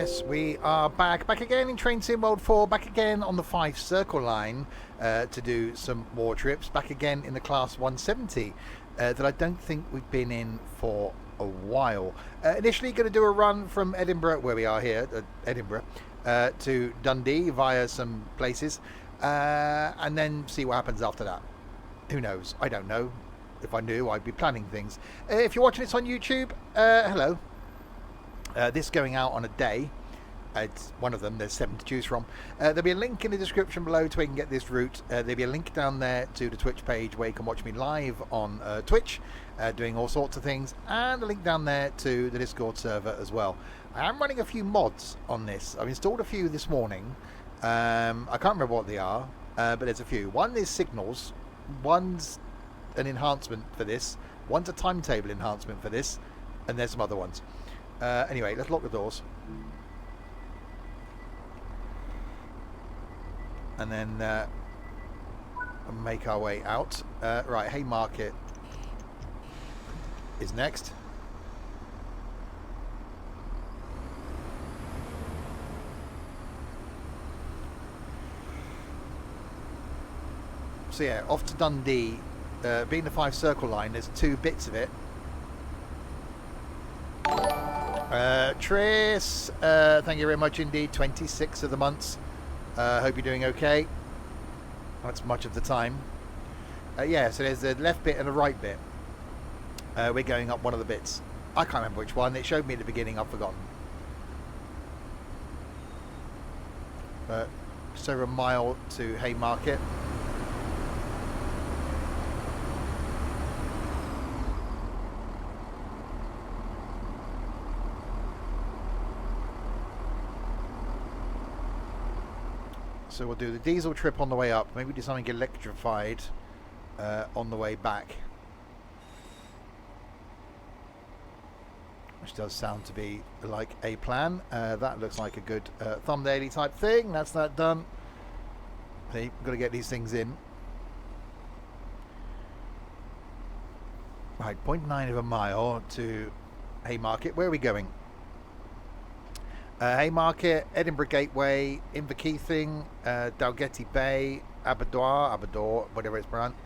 Yes, we are back again in Train Sim World 4, back again on the Fife Circle Line to do some more trips, back again in the Class 170 that I don't think we've been in for a while. Initially going to do a run from Edinburgh, where we are here, Edinburgh, to Dundee via some places, and then see what happens after that. Who knows? I don't know. If I knew, I'd be planning things. If you're watching this on YouTube, hello. This going out on a day. It's one of them. There's 7 to choose from. There'll be a link in the description below to where you can get this route. There'll be a link down there to the Twitch page where you can watch me live on Twitch, doing all sorts of things, and a link down there to the Discord server as well. I am running a few mods on this. I've installed a few this morning. I can't remember what they are, but there's a few. One is signals. One's an enhancement for this. One's a timetable enhancement for this, and there's some other ones. Anyway, let's lock the doors. And then make our way out. Right, Haymarket is next. So yeah, off to Dundee. Being the Fife Circle Line, there's 2 bits of it. Tris, thank you very much indeed. 26 of the months. Hope you're doing okay. That's much of the time. Yeah, so there's a left bit and a right bit. We're going up one of the bits. I can't remember which one. It showed me at the beginning. I've forgotten. Just over a mile to Haymarket. So we'll do the diesel trip on the way up. Maybe do something electrified on the way back. Which does sound to be like a plan. That looks like a good thumbnail-y type thing. That's that done. See, got to get these things in. Right, 0.9 of a mile to Haymarket. Where are we going? Haymarket, Edinburgh Gateway, Inverkeithing, Dalgety Bay, Aberdour, whatever it's pronounced,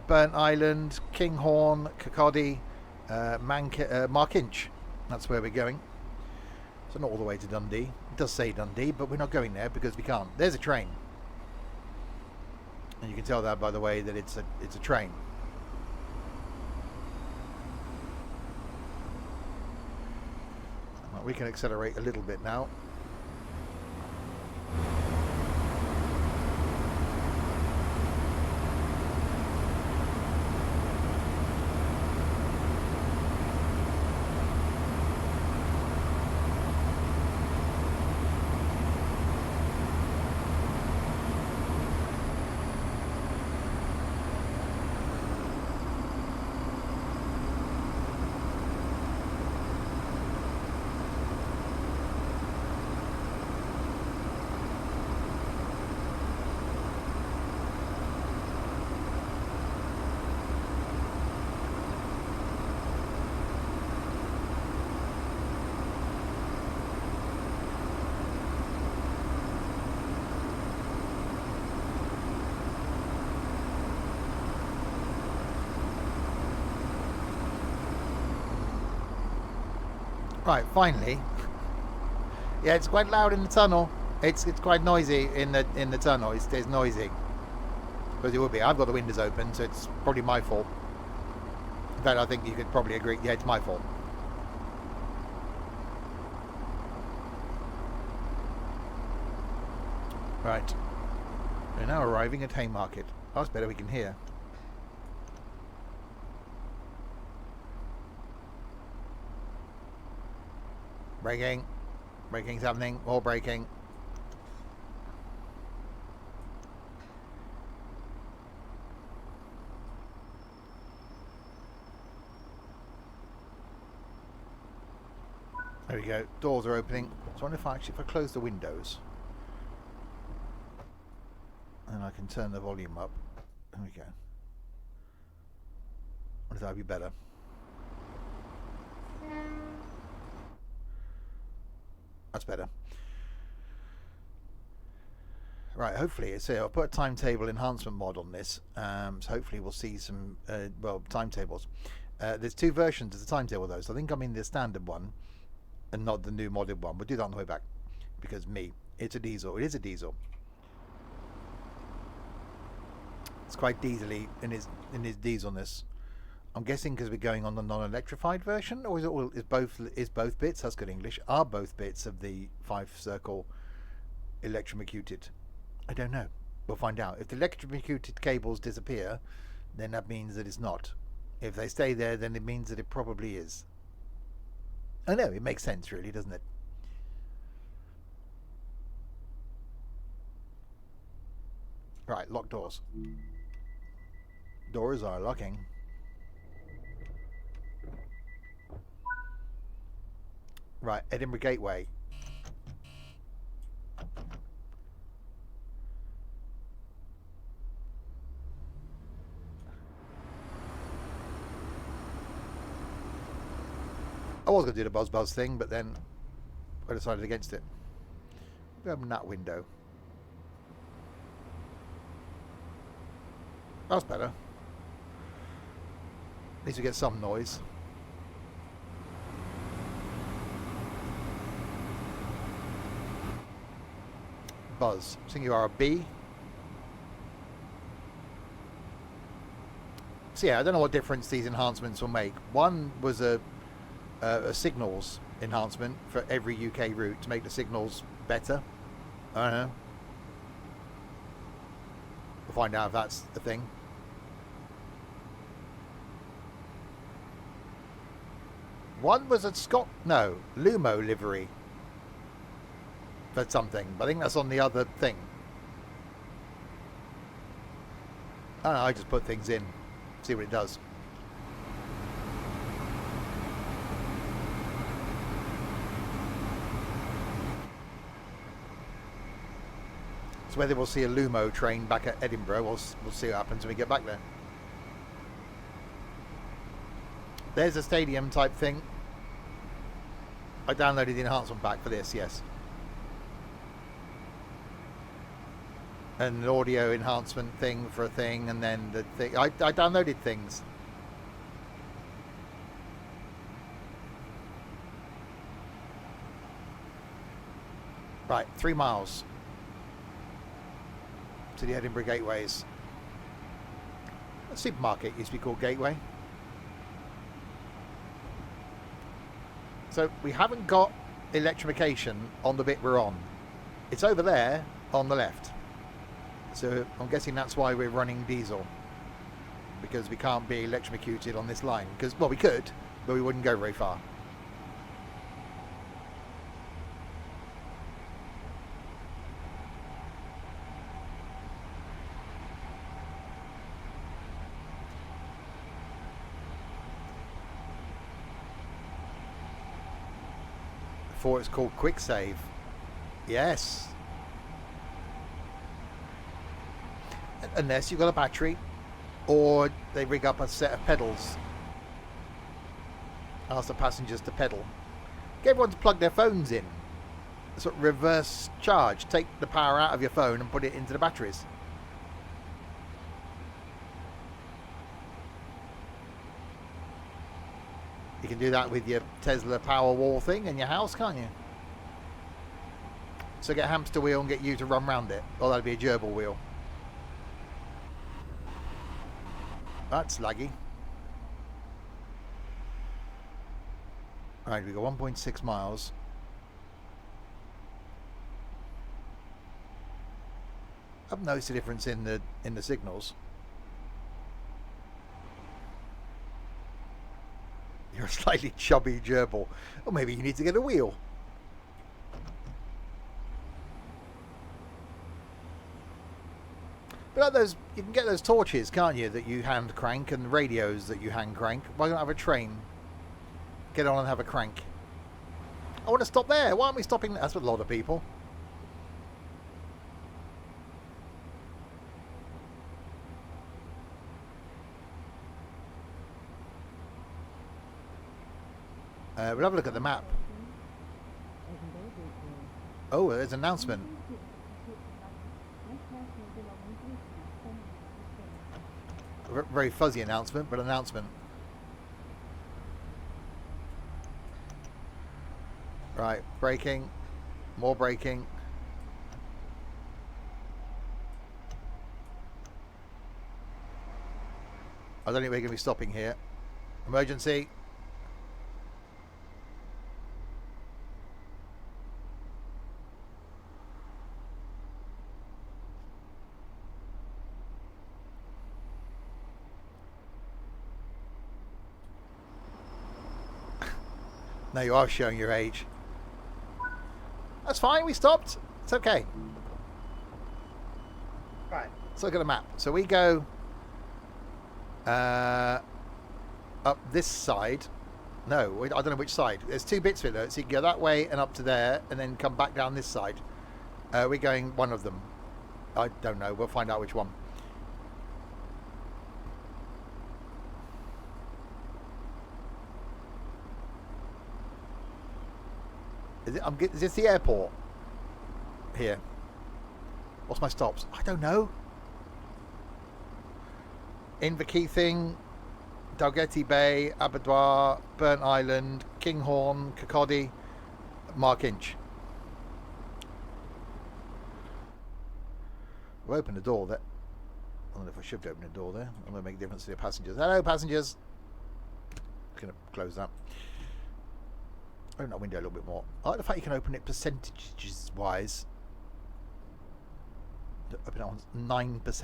Burnt Island, Kinghorn, Kirkcaldy, Markinch. That's where we're going. So not all the way to Dundee. It does say Dundee, but we're not going there because we can't. There's a train, and you can tell that by the way that it's a train. We can accelerate a little bit now. Right, finally. Yeah, it's quite loud in the tunnel. It's quite noisy in the tunnel. It's noisy. Because it would be. I've got the windows open, so it's probably my fault. In fact, I think you could probably agree. Yeah, it's my fault. Right. We're now arriving at Haymarket. Oh, that's better. We can hear. Braking. Braking's happening. More braking. There we go. Doors are opening. So I wonder if I close the windows, and I can turn the volume up. There we go. Or does that be better? That's better. Right, hopefully it's here. I'll put a timetable enhancement mod on this, so hopefully we'll see some timetables. There's two versions of the timetable though, so I think I'm in the standard one and not the new modded one. We'll do that on the way back because it's a diesel. It is a diesel. It's quite diesely in his dieselness. I'm guessing because we're going on the non-electrified version, or is both bits? That's good English. Are both bits of the Fife Circle electrocuted? I don't know. We'll find out. If the electrocuted cables disappear, then that means that it's not. If they stay there, then it means that it probably is. I know, it makes sense really, doesn't it? Right, lock doors. Doors are locking. Right, Edinburgh Gateway. I was going to do the buzz thing, but then I decided against it. Open that window. That's better. At least we get some noise. Buzz. I think you are a B. So yeah, I don't know what difference these enhancements will make. One was a signals enhancement for every UK route to make the signals better. I don't know. We'll find out if that's the thing. One was a Lumo livery for something, but I think that's on the other thing. I don't know, I just put things in, see what it does. So whether we'll see a Lumo train back at Edinburgh, we'll see what happens when we get back there. There's a stadium type thing. I downloaded the enhancement pack for this, yes. And an audio enhancement thing for a thing, and then the thing. I downloaded things. Right, 3 miles to the Edinburgh Gateways. A supermarket used to be called Gateway. So we haven't got electrification on the bit we're on. It's over there on the left. So I'm guessing that's why we're running diesel, because we can't be electrocuted on this line. Because, well, we could, but we wouldn't go very far. Before it's called quick save. Yes. Unless you've got a battery, or they rig up a set of pedals. Ask the passengers to pedal. Get everyone to plug their phones in. Sort of reverse charge. Take the power out of your phone and put it into the batteries. You can do that with your Tesla Powerwall thing in your house, can't you? So get a hamster wheel and get you to run round it. Or that'd be a gerbil wheel. That's laggy. Right, we got 1.6 miles. I've noticed a difference in the signals. You're a slightly chubby gerbil. Or maybe you need to get a wheel. But like those, you can get those torches, can't you, that you hand crank, and radios that you hand crank. Why don't I have a train? Get on and have a crank. I want to stop there. Why aren't we stopping? That's with a lot of people. We'll have a look at the map. Oh, there's an announcement. Very fuzzy announcement, but announcement. Right, braking. More braking. I don't think we're going to be stopping here. Emergency. No, you are showing your age. That's fine, we stopped. It's okay. Right, let's look at the map. So we go up this side. No, I don't know which side. There's two bits of it though. So you can go that way and up to there and then come back down this side. We're going one of them. I don't know. We'll find out which one. Is this the airport? Here. What's my stops? I don't know. Inverkeithing, Dalgety Bay, Aberdour, Burnt Island, Kinghorn, Kirkcaldy, Markinch. We'll open the door there. I don't know if I should open the door there. I'm going to make a difference to the passengers. Hello, passengers. I'm going to close that. Open that window a little bit more. I like the fact you can open it percentages wise. Open it on 9%.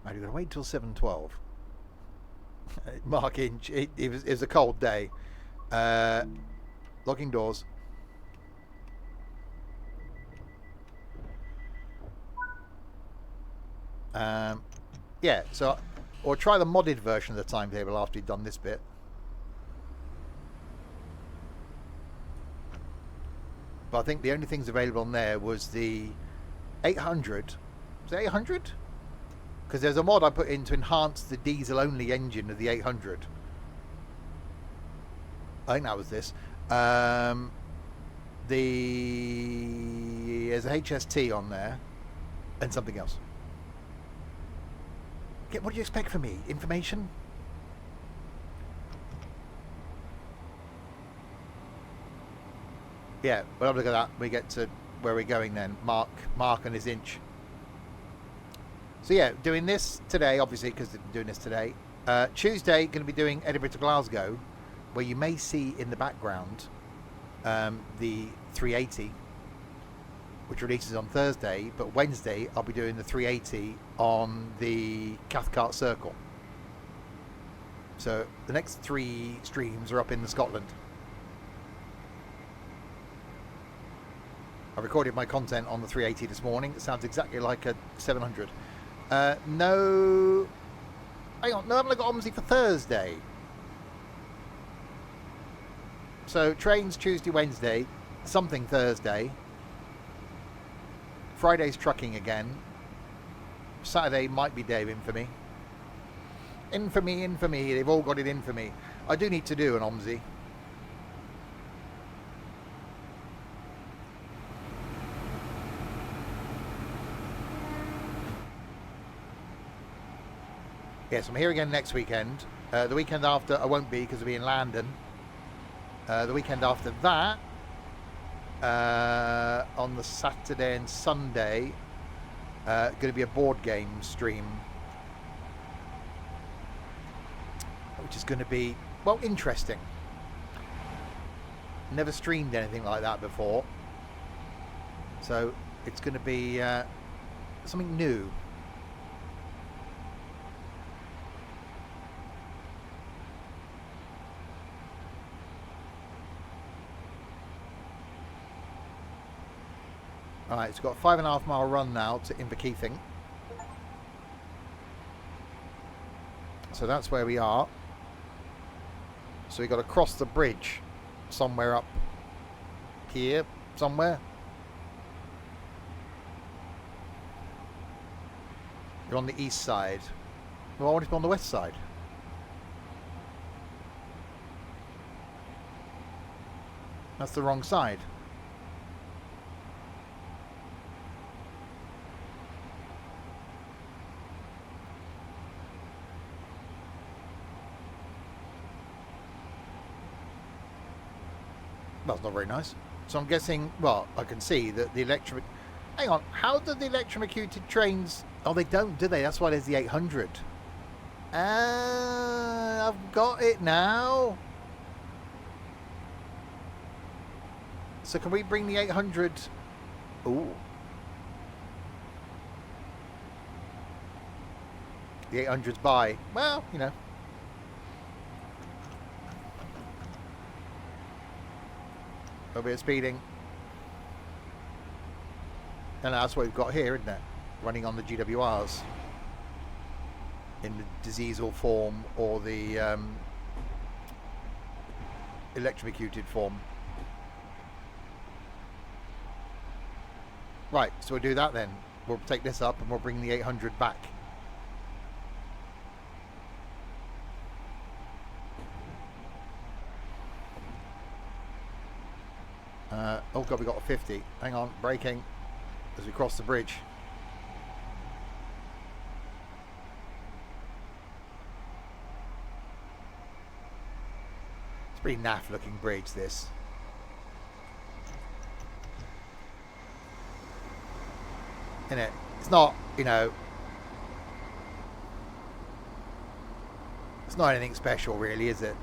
Now you've got to wait till 7:12. Markinch. It was a cold day. Locking doors. Yeah. So, or try the modded version of the timetable after you've done this bit. But I think the only things available on there was the 800. Was it 800? Because there's a mod I put in to enhance the diesel-only engine of the 800. I think that was this. There's a HST on there and something else. What do you expect from me? Information? Yeah, well, have a look at that. We get to where we're going then. Mark and his inch. So yeah, doing this today, obviously, because they're doing this today. Tuesday, going to be doing Edinburgh to Glasgow, where you may see in the background the 380, which releases on Thursday. But Wednesday, I'll be doing the 380 on the Cathcart Circle. So the next 3 streams are up in Scotland. I recorded my content on the 380 this morning. It sounds exactly like a 700. No... Hang on. No, I haven't got OMSI for Thursday. So, trains Tuesday, Wednesday. Something Thursday. Friday's trucking again. Saturday might be day of infamy. Infamy. They've all got it in for me. I do need to do an OMSI. Yes, I'm here again next weekend. The weekend after I won't be because I'll be in London. The weekend after that, on the Saturday and Sunday, going to be a board game stream, which is going to be, well, interesting. Never streamed anything like that before, so it's going to be something new. Alright, it's got a 5.5 mile run now to Inverkeithing. So that's where we are. So we've got to cross the bridge somewhere up here, somewhere. You're on the east side. Well, I want to be on the west side. That's the wrong side. Well, it's not very nice. So I'm guessing, well, I can see that the electric... Hang on, how do the electrocuted trains... Oh, they don't, do they? That's why there's the 800. I've got it now. So can we bring the 800... Ooh. The 800's by. Well, you know. A bit of speeding. And that's what we've got here, isn't it? Running on the GWRs. In the diesel form or the electrocuted form. Right, so we'll do that then. We'll take this up and we'll bring the 800 back. Oh god, we got a 50. Hang on, braking as we cross the bridge. It's a pretty naff looking bridge, this. Isn't it? It's not, you know, it's not anything special really, is it?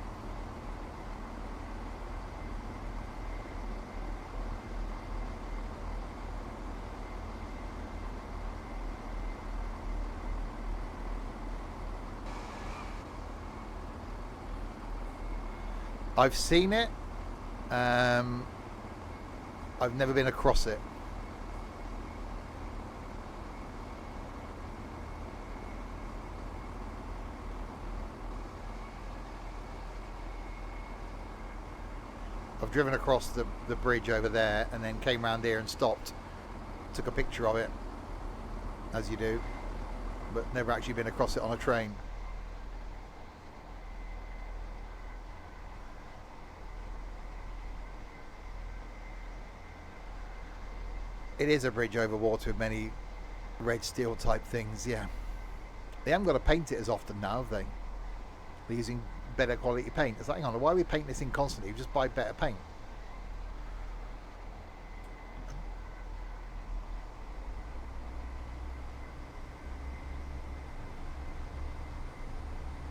I've seen it. I've never been across it. I've driven across the bridge over there and then came around here and stopped. Took a picture of it, as you do, but never actually been across it on a train. It is a bridge over water with many red steel type things, yeah. They haven't got to paint it as often now, have they? They're using better quality paint. It's like, hang on, why are we painting this in constantly? We just buy better paint.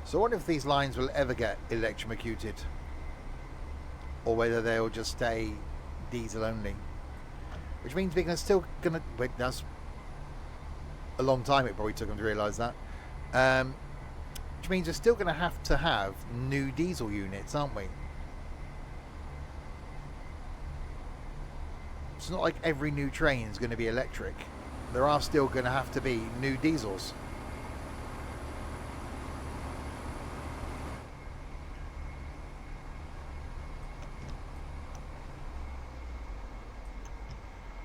So I wonder if these lines will ever get electrocuted, or whether they'll just stay diesel only. Which means we're still gonna wait. That's a long time. It probably took them to realise that. Which means we're still going to have new diesel units, aren't we? It's not like every new train is going to be electric. There are still going to have to be new diesels.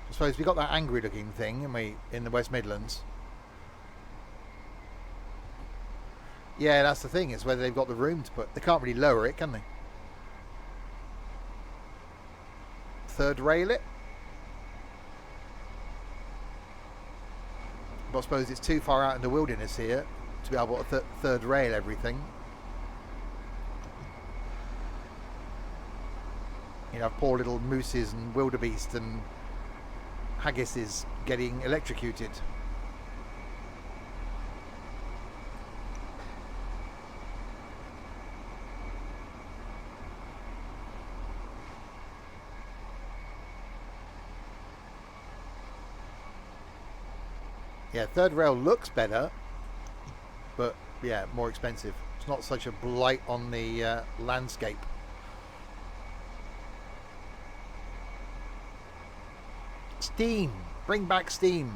I suppose we got that angry looking thing, haven't we, in the West Midlands? Yeah, that's the thing. It's whether they've got the room to put. They can't really lower it, can they? Third rail it. But I suppose it's too far out in the wilderness here to be able to third rail everything. You know, poor little mooses and wildebeest and haggises getting electrocuted. Yeah, third rail looks better, but yeah, more expensive. It's not such a blight on the landscape. Steam! Bring back steam!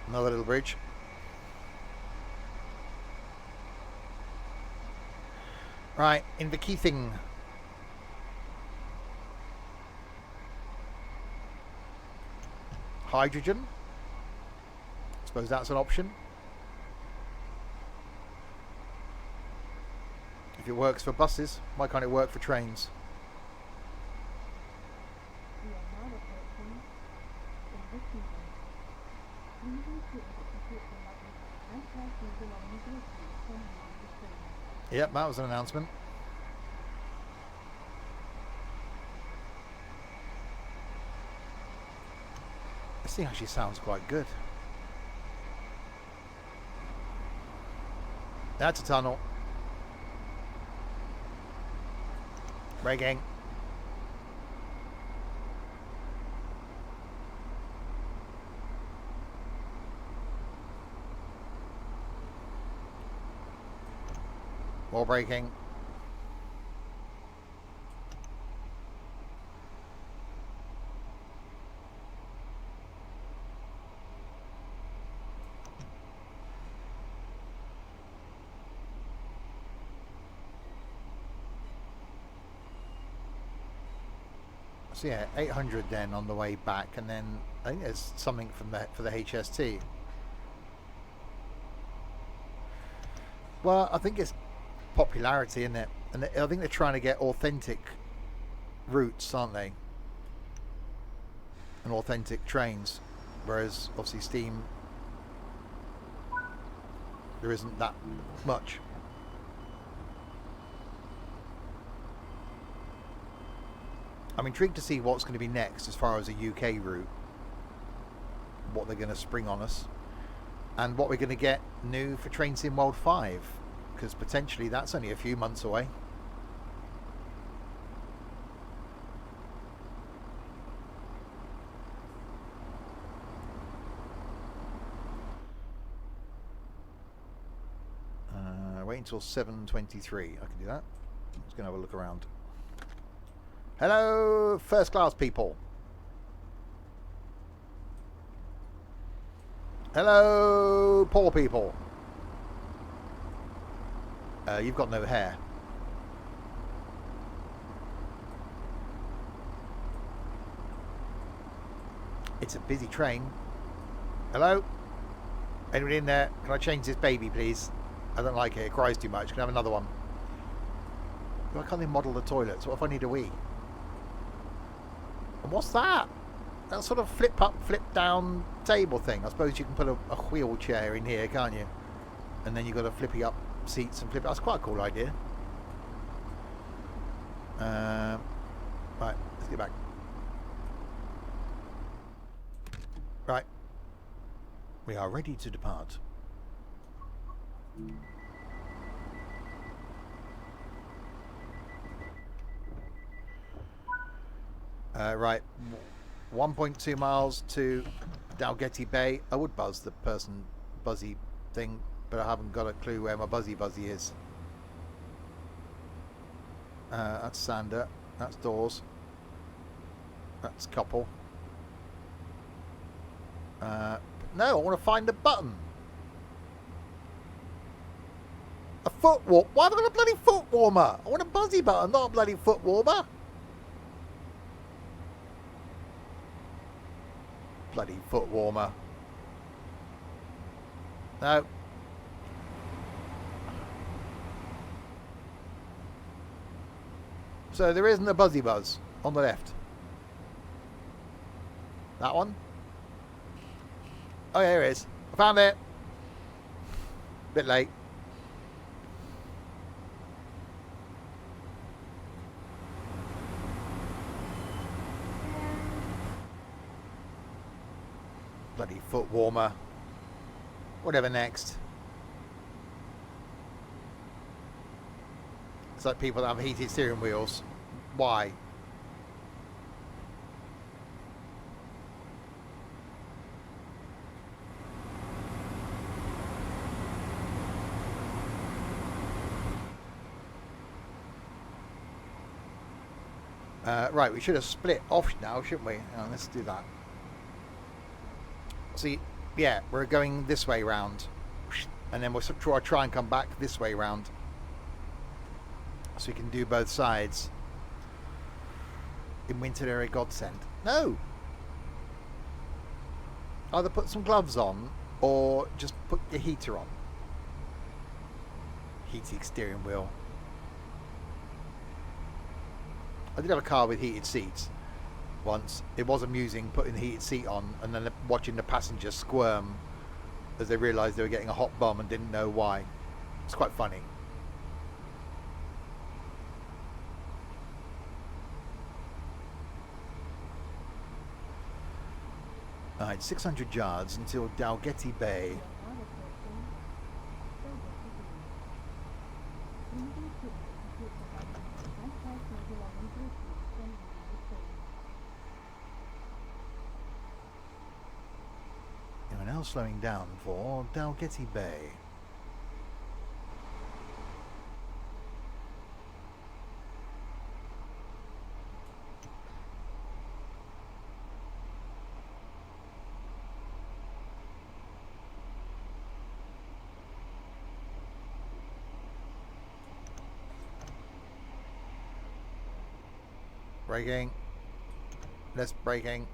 Another little bridge. Right, in the key thing. Hydrogen. I suppose that's an option. If it works for buses, why can't it work for trains? Yep, that was an announcement. This thing actually sounds quite good. That's a tunnel. Braking. More braking. So yeah, 800 then on the way back, and then I think there's something from for the HST. Well, I think it's popularity, isn't it? And I think they're trying to get authentic routes, aren't they? And authentic trains, whereas obviously Steam, there isn't that much. I'm intrigued to see what's going to be next as far as a UK route, what they're going to spring on us, and what we're going to get new for Train Sim World 5, because potentially that's only a few months away. Wait until 7:23. I can do that. I'm just going to have a look around. Hello, first class people. Hello, poor people. You've got no hair. It's a busy train. Hello? Anybody in there? Can I change this baby, please? I don't like it. It cries too much. Can I have another one? Why can't they model the toilets? What if I need a wee? And what's that? That sort of flip up, flip down table thing. I suppose you can put a wheelchair in here, can't you? And then you've got a flippy up seats and flip. That's quite a cool idea. Right, let's get back. Right. We are ready to depart. Right, 1.2 miles to Dalgety Bay. I would buzz the buzzy thing, but I haven't got a clue where my buzzy is. That's Sander. That's Dawes. That's Couple. No, I want to find the button. A foot warmer. Why have I got a bloody foot warmer? I want a buzzy button, not a bloody foot warmer. Bloody foot warmer. No. So there isn't a buzzy buzz on the left. That one? Oh, yeah, here it is. I found it. Bit late. Bloody foot warmer. Whatever next. It's like people that have heated steering wheels. Why? Right, we should have split off now, shouldn't we? Oh, let's do that. See, yeah, we're going this way round, and then we'll try and come back this way round, so we can do both sides. In winter, they're a godsend. No. Either put some gloves on, or just put your heater on. Heated steering wheel. I did have a car with heated seats once. It was amusing putting the heated seat on and then watching the passenger squirm as they realised they were getting a hot bum and didn't know why. It's quite funny. Alright, 600 yards until Dalgety Bay. And we're now slowing down for Dalgety Bay. Braking. Less braking.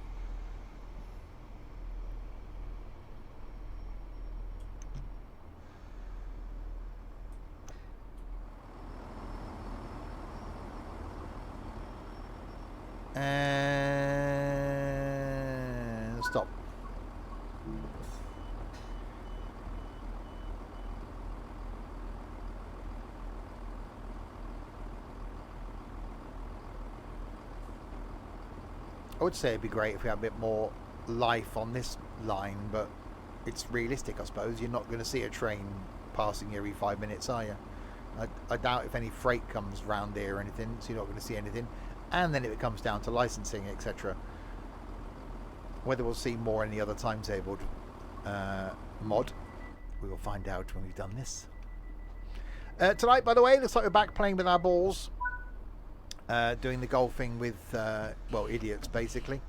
And stop. I would say it'd be great if we had a bit more life on this line, but it's realistic, I suppose. You're not going to see a train passing every 5 minutes, are you? I doubt if any freight comes round here or anything, so you're not going to see anything. And then if it comes down to licensing, etc. Whether we'll see more in the other timetabled mod, we will find out when we've done this. Tonight, by the way, looks like we're back playing with our balls. Doing the golfing with, well, idiots, basically.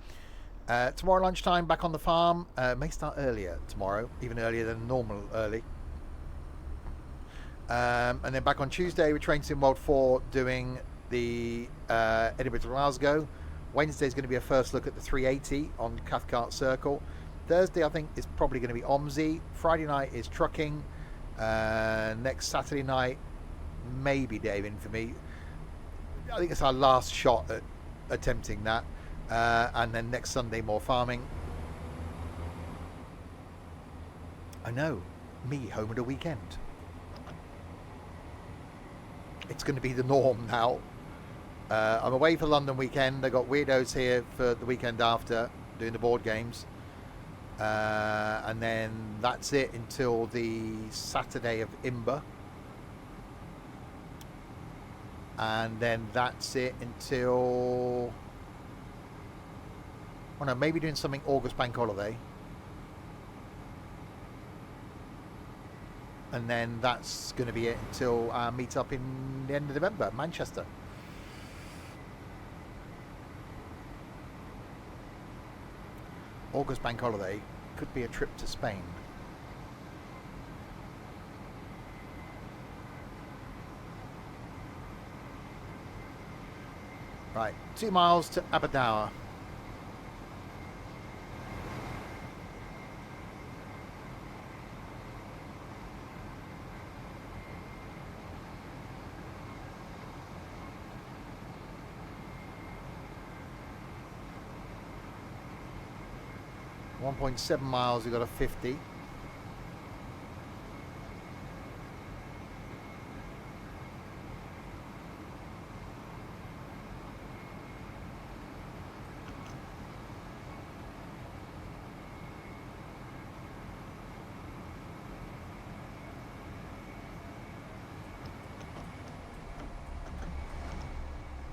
Tomorrow lunchtime, back on the farm. May start earlier tomorrow, even earlier than normal early. And then back on Tuesday with Train Sim World 4 doing the Edinburgh to Glasgow. Wednesday is going to be a first look at the 380 on Cathcart Circle. Thursday, I think, is probably going to be OMSI. Friday night is trucking. Next Saturday night, maybe Dave in for me. I think it's our last shot at attempting that. And then next Sunday, more farming. I know, me home at a weekend. It's going to be the norm now. I'm away for London weekend. I got weirdos here for the weekend after doing the board games. And then that's it until the Saturday of Imber. And then that's it until... Oh no, maybe doing something August bank holiday. And then that's going to be it until our meet up in the end of November, Manchester. August bank holiday could be a trip to Spain. Right, 2 miles to Aberdour. .7 miles, we've got a 50.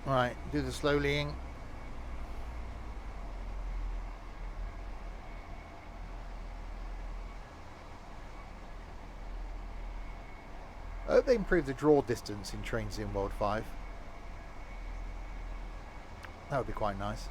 Right, do the slowlying. I hope they improve the draw distance in Train Sim World 5. That would be quite nice.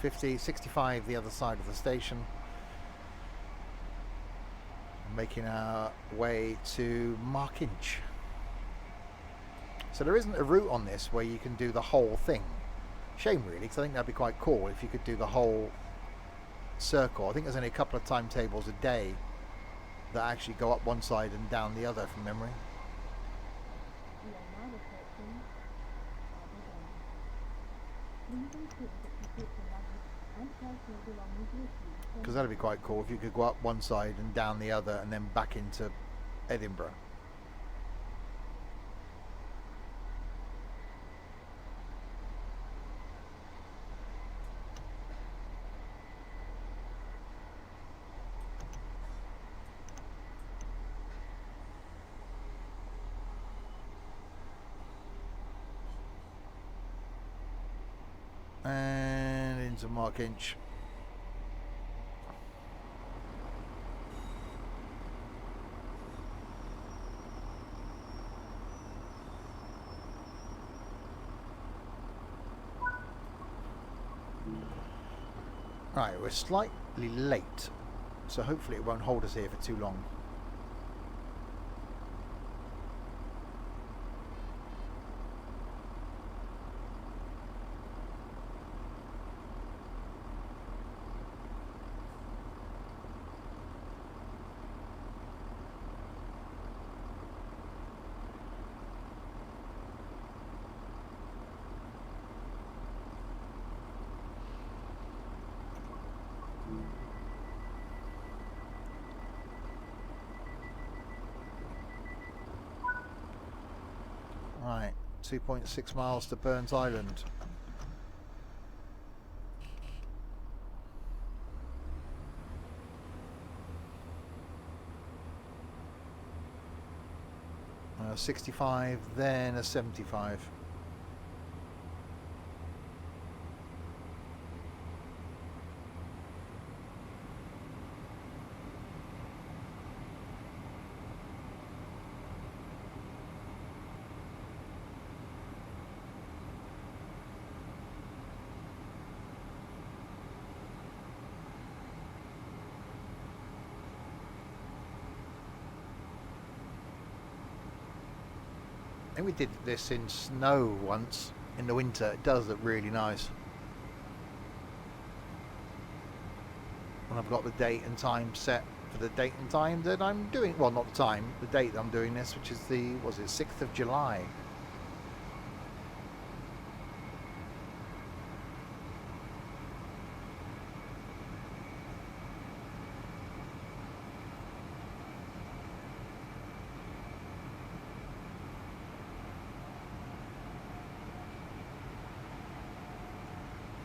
.50, 65 the other side of the station. Making our way to Markinch. So there isn't a route on this where you can do the whole thing. Shame really, because I think that'd be quite cool if you could do the whole circle. I think there's only a couple of timetables a day that actually go up one side and down the other from memory. Because that'd be quite cool if you could go up one side and down the other and then back into Edinburgh. And into Markinch. Right, we're slightly late, so hopefully it won't hold us here for too long. Right, 2.6 miles to Burns Island. A 65, then a 75. I think we did this in snow once in the winter. It does look really nice. And I've got the date and time set for the date and time that I'm doing, well, not the time, the date that I'm doing this, which is the, was it 6th of July.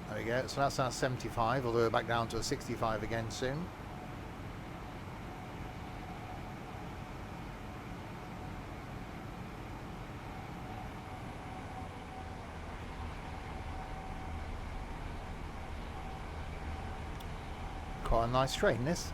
There we go, so that's our 75, although we're back down to a 65 again soon. Quite a nice train, this.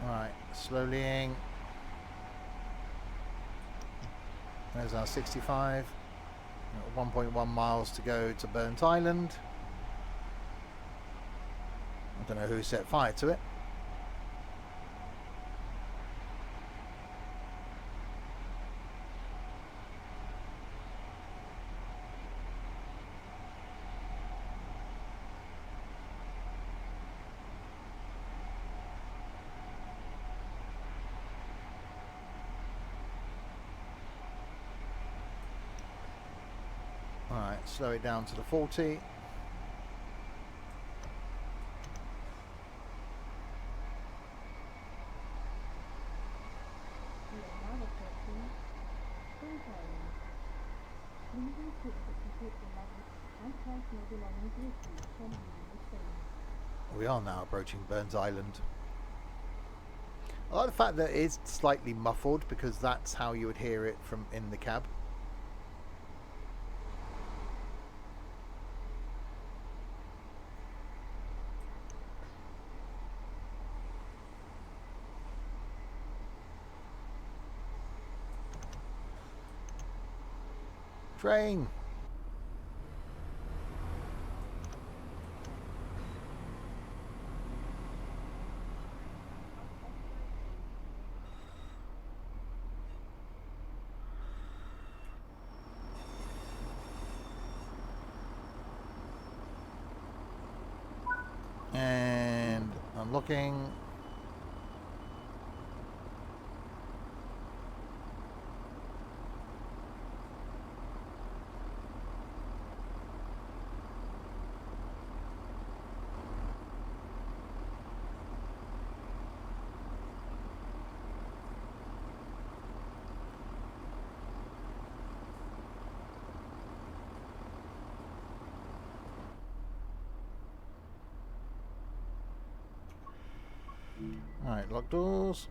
Right, slowly. There's our 65. 1.1 miles to go to Burnt Island. I don't know who set fire to it. Alright, slow it down to the 40. We are now approaching Burns Island. I like the fact that it is slightly muffled because that's how you would hear it from in the cab. Train. And I'm looking. Alright, lock doors.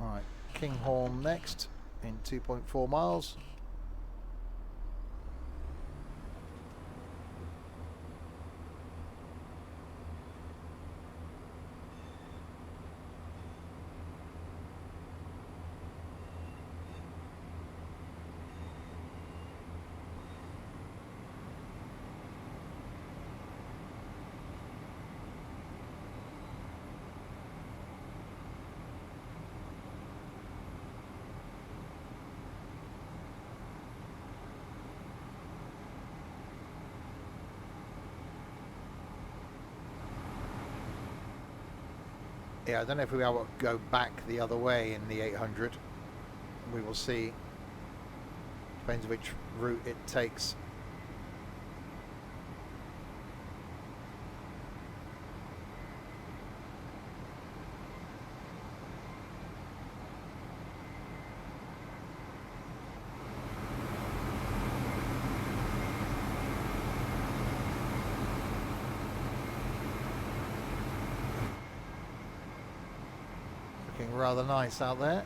Alright, Kinghorn next in 2.4 miles. Yeah, I don't know if we'll be able to go back the other way in the 800. We will see. Depends which route it takes. Looking rather nice out there.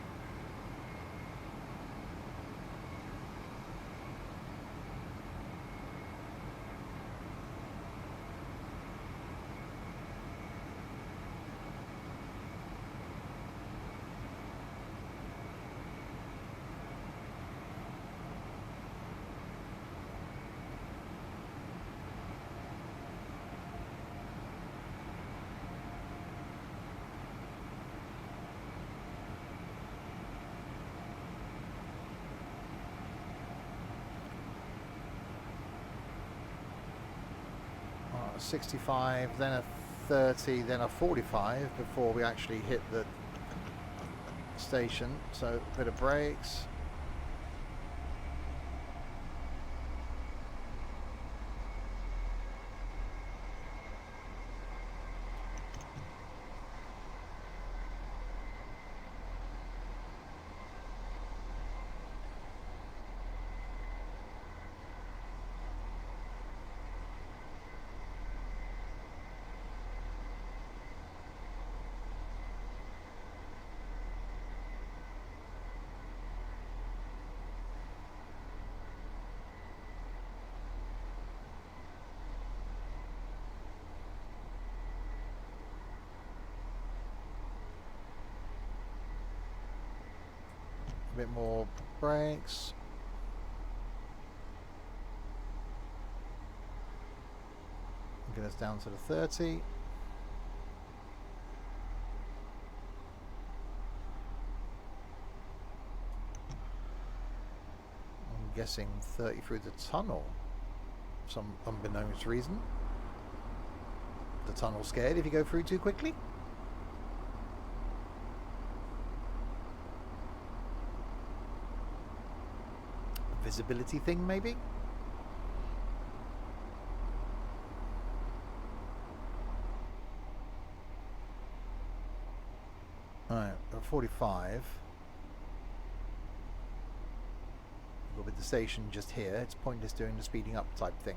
A 65, then a 30, then a 45 before we actually hit the station. So a bit of brakes. A bit more brakes. Get us down to the 30. I'm guessing 30 through the tunnel. Some unbeknownst reason. The tunnel's scared if you go through too quickly. Visibility thing, maybe? Alright, 45. With the station just here, it's pointless doing the speeding up type thing.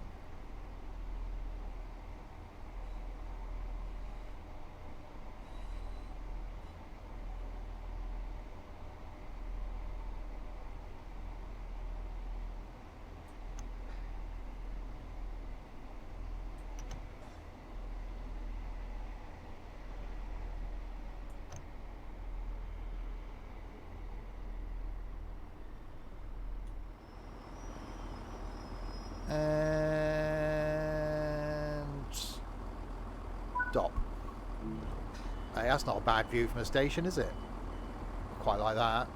Hey, that's not a bad view from a station, is it? Quite like that.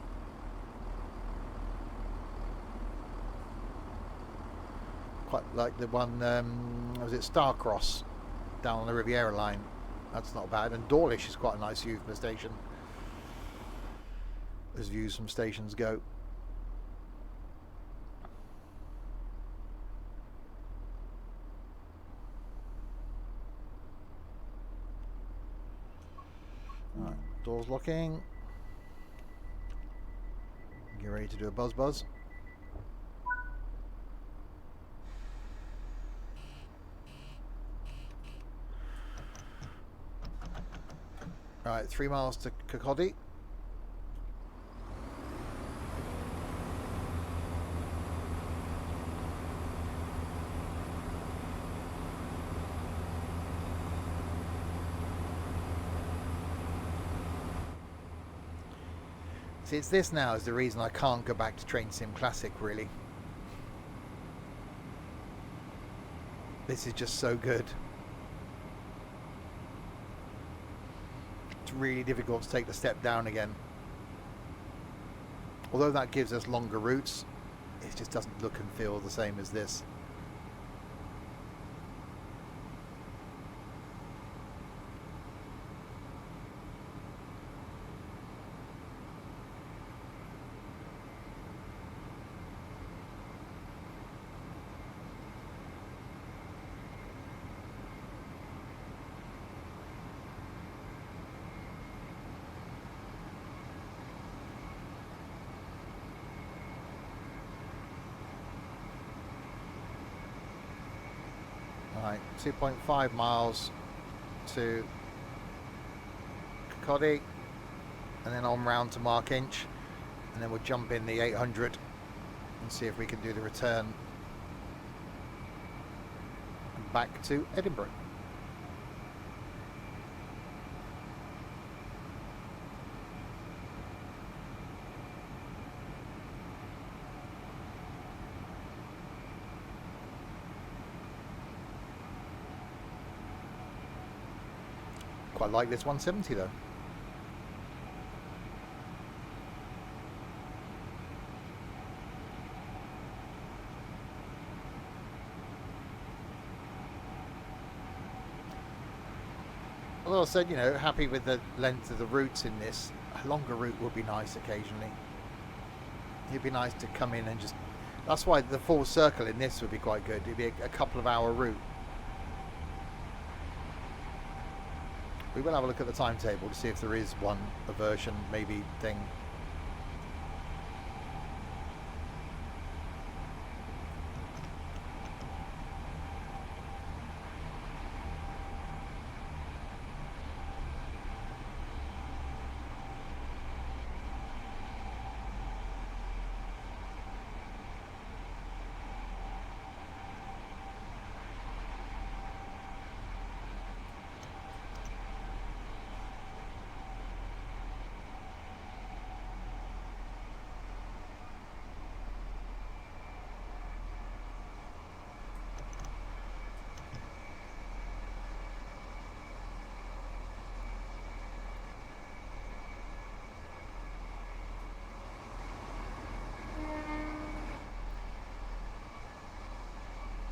Quite like the one, was it Starcross down on the Riviera line? That's not bad. And Dawlish is quite a nice view from a station, as views from stations go. Right, doors locking. Get ready to do a buzz. Right, 3 miles to Kirkcaldy. See, it's this now is the reason I can't go back to Train Sim Classic, really. This is just so good. It's really difficult to take the step down again. Although that gives us longer routes, it just doesn't look and feel the same as this. Right, 2.5 miles to Kirkcaldy, and then on round to Markinch, and then we'll jump in the 800 and see if we can do the return and back to Edinburgh. Quite like this 170 though. Although I said, you know, happy with the length of the routes in this. A longer route would be nice occasionally. It'd be nice to come in and just... That's why the full circle in this would be quite good. It'd be a couple of hour route. We will have a look at the timetable to see if there is one, a version, maybe thing.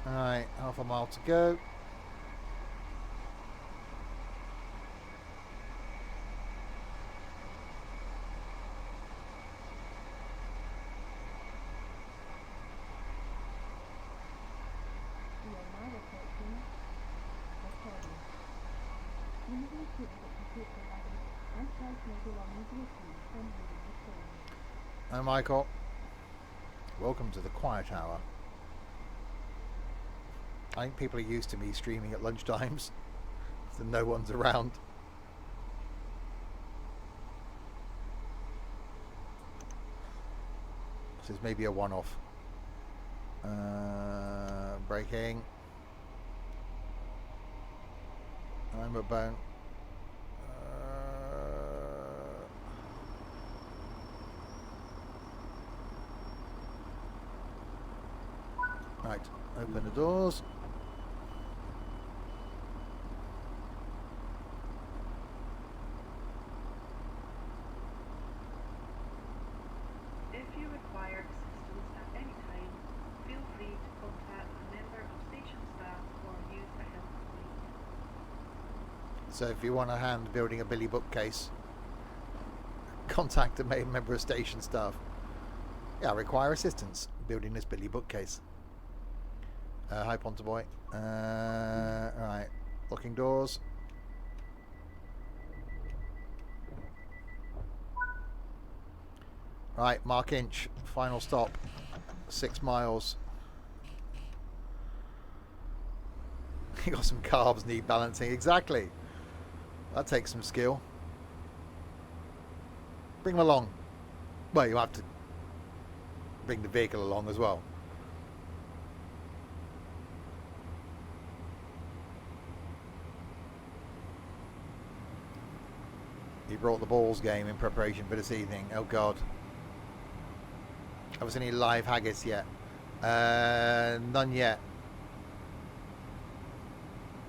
Alright, half a mile to go. Hi Michael, welcome to the quiet hour. I think people are used to me streaming at lunchtimes, so no one's around. This is maybe a one-off. Braking. I'm a bone. Right, open the doors. So if you want a hand building a Billy bookcase, contact a member of station staff. Yeah, I require assistance building this Billy bookcase. Hi, Ponta Boy. Right, locking doors. Right, Markinch, final stop. 6 miles. You got some carbs need balancing. Exactly. That takes some skill. Bring them along. Well, you have to bring the vehicle along as well. He brought the balls game in preparation for this evening. Oh God. Have we seen any live haggis yet? None yet.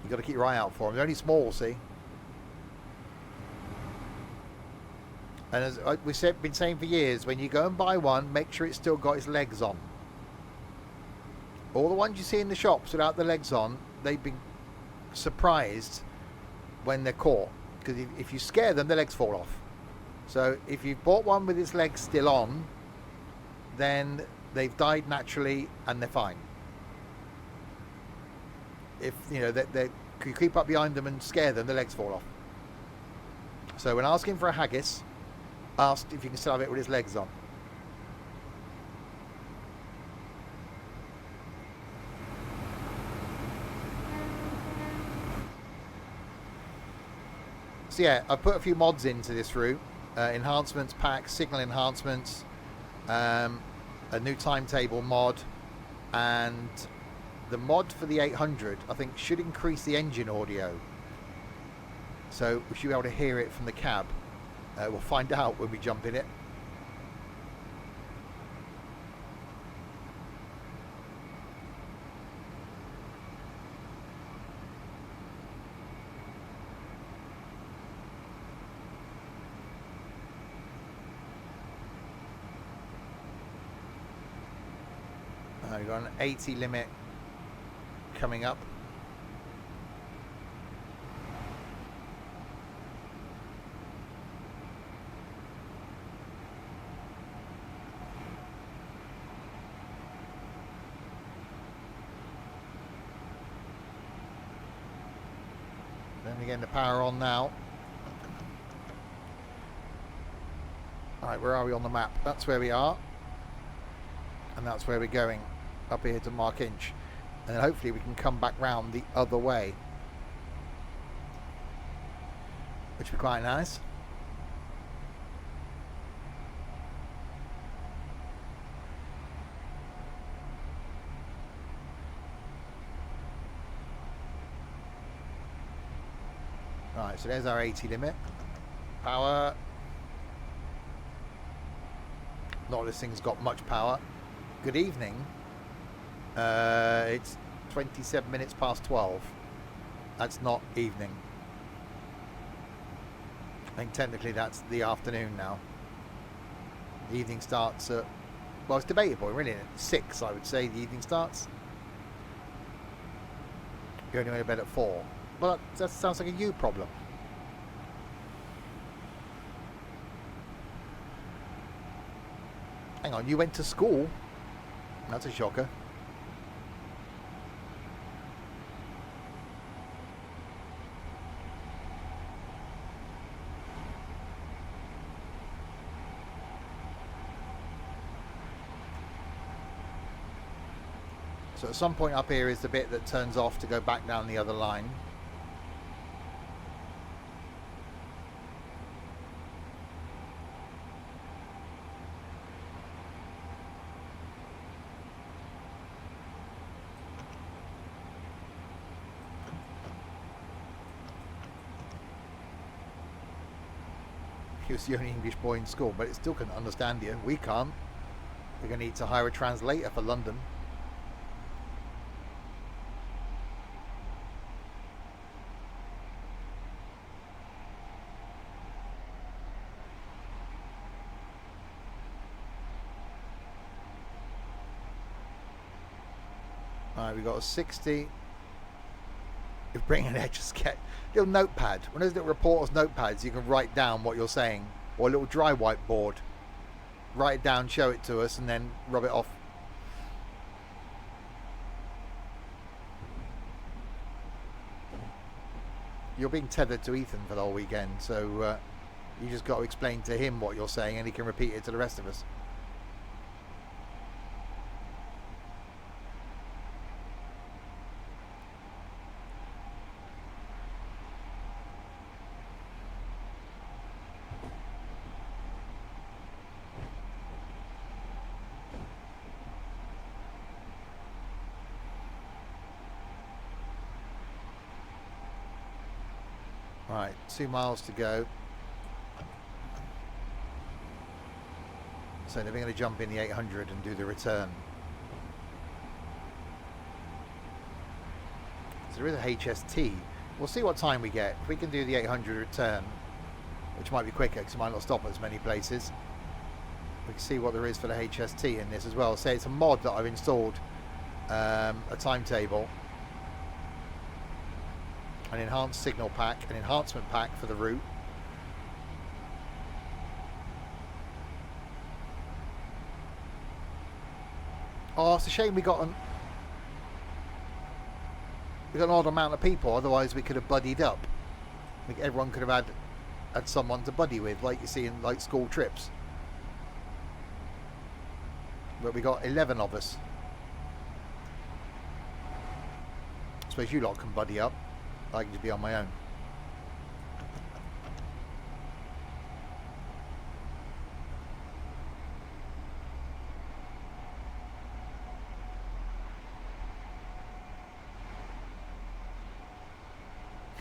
You got to keep your eye out for them. They're only small, see. And as we've been saying for years, when you go and buy one, make sure it's still got its legs on. All the ones you see in the shops without the legs on, they've been surprised when they're caught. Because if you scare them, the legs fall off. So if you've bought one with its legs still on, then they've died naturally and they're fine. If you know you creep up behind them and scare them, the legs fall off. So when asking for a haggis, ask if you can still have it with its legs on. So yeah, I've put a few mods into this route. Enhancements pack, signal enhancements, a new timetable mod, and the mod for the 800 I think should increase the engine audio, so we should be able to hear it from the cab. We'll find out when we jump in it. We've got an 80 limit coming up. Then again, the power on now. Alright, where are we on the map? That's where we are. And that's where we're going. Up here to Markinch, and then hopefully we can come back round the other way, which would be quite nice. Right, so there's our 80 limit. Power. Not this thing's got much power. Good evening. It's 27 minutes past 12. That's not evening. I think technically that's the afternoon now. The evening starts at, well, it's debatable, really. At 6, I would say the evening starts. You're only going to bed at 4. Well, that sounds like a you problem. Hang on, you went to school? That's a shocker. So at some point up here is the bit that turns off to go back down the other line. He was the only English boy in school, but it still couldn't understand you. We can't. We're going to need to hire a translator for London. Alright, we got a 60. If bring an edge, just get a little notepad. One of those little reporters notepads, you can write down what you're saying, or a little dry whiteboard. Write it down, show it to us, and then rub it off. You're being tethered to Ethan for the whole weekend, so you just got to explain to him what you're saying, and he can repeat it to the rest of us. Right, 2 miles to go. So they're going to jump in the 800 and do the return. So there is a HST. We'll see what time we get. If we can do the 800 return, which might be quicker because it might not stop at as many places, we can see what there is for the HST in this as well. Say it's a mod that I've installed, a timetable, an enhanced signal pack, an enhancement pack for the route. Oh, it's a shame we got an odd amount of people. Otherwise, we could have buddied up. Everyone could have had someone to buddy with, like you see in like school trips. But we got 11 of us. I suppose you lot can buddy up. I can just be on my own.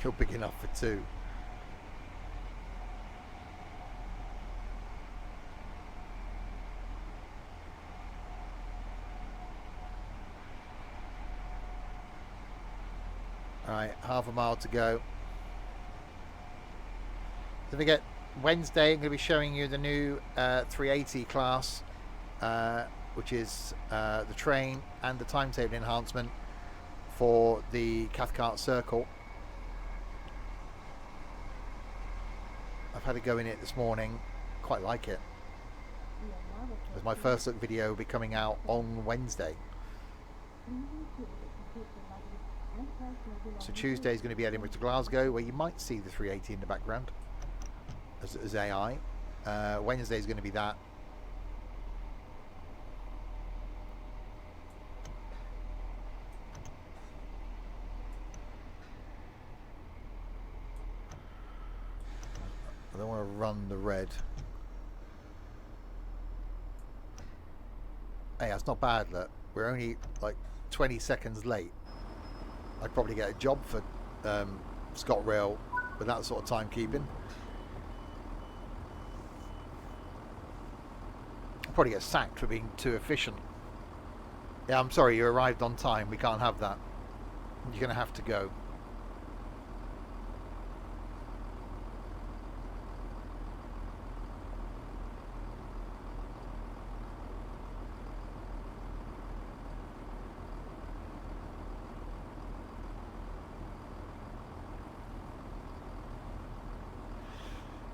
You're big enough for two. Alright, half a mile to go. Don't forget, Wednesday I'm going to be showing you the new 380 class, which is the train and the timetable enhancement for the Cathcart Circle. I've had a go in it this morning, quite like it. As my first look video will be coming out on Wednesday. So Tuesday is going to be Edinburgh to Glasgow, where you might see the 380 in the background as AI. Wednesday is going to be that. I don't want to run the red. Hey, that's not bad, look. We're only like 20 seconds late. I'd probably get a job for ScotRail with that sort of timekeeping. I'd probably get sacked for being too efficient. Yeah, I'm sorry, you arrived on time. We can't have that. You're going to have to go.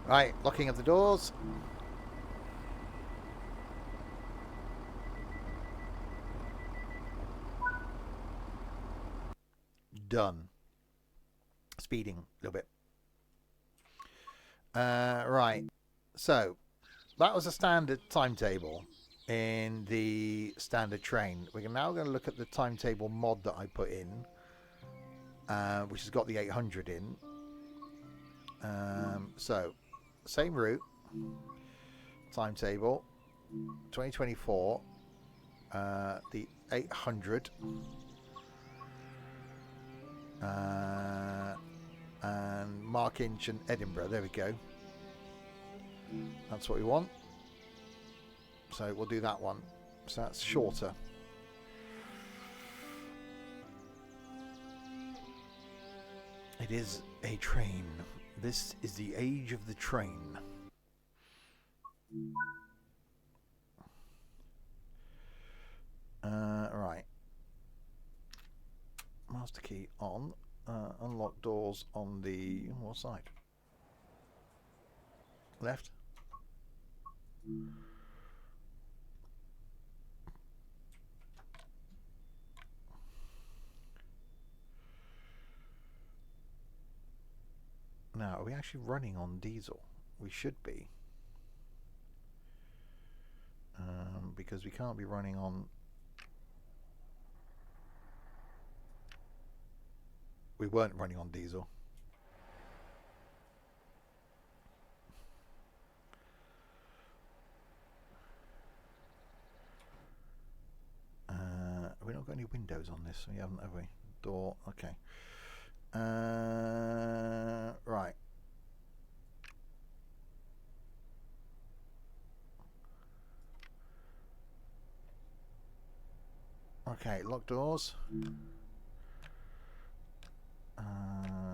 Right, locking of the doors. Done. Speeding a little bit. Right, so that was a standard timetable in the standard train. We're now going to look at the timetable mod that I put in, which has got the 800 in. So same route, timetable, 2024, the 800, and Markinch and Edinburgh. There we go. That's what we want. So we'll do that one. So that's shorter. It is a train. This is the age of the train. Right. Master key on. unlock doors on the what side? Left. Now, are we actually running on diesel? We should be. Because we can't be running on... We weren't running on diesel. We've not got any windows on this. We haven't, have we? Door, okay. Right. Okay, lock doors.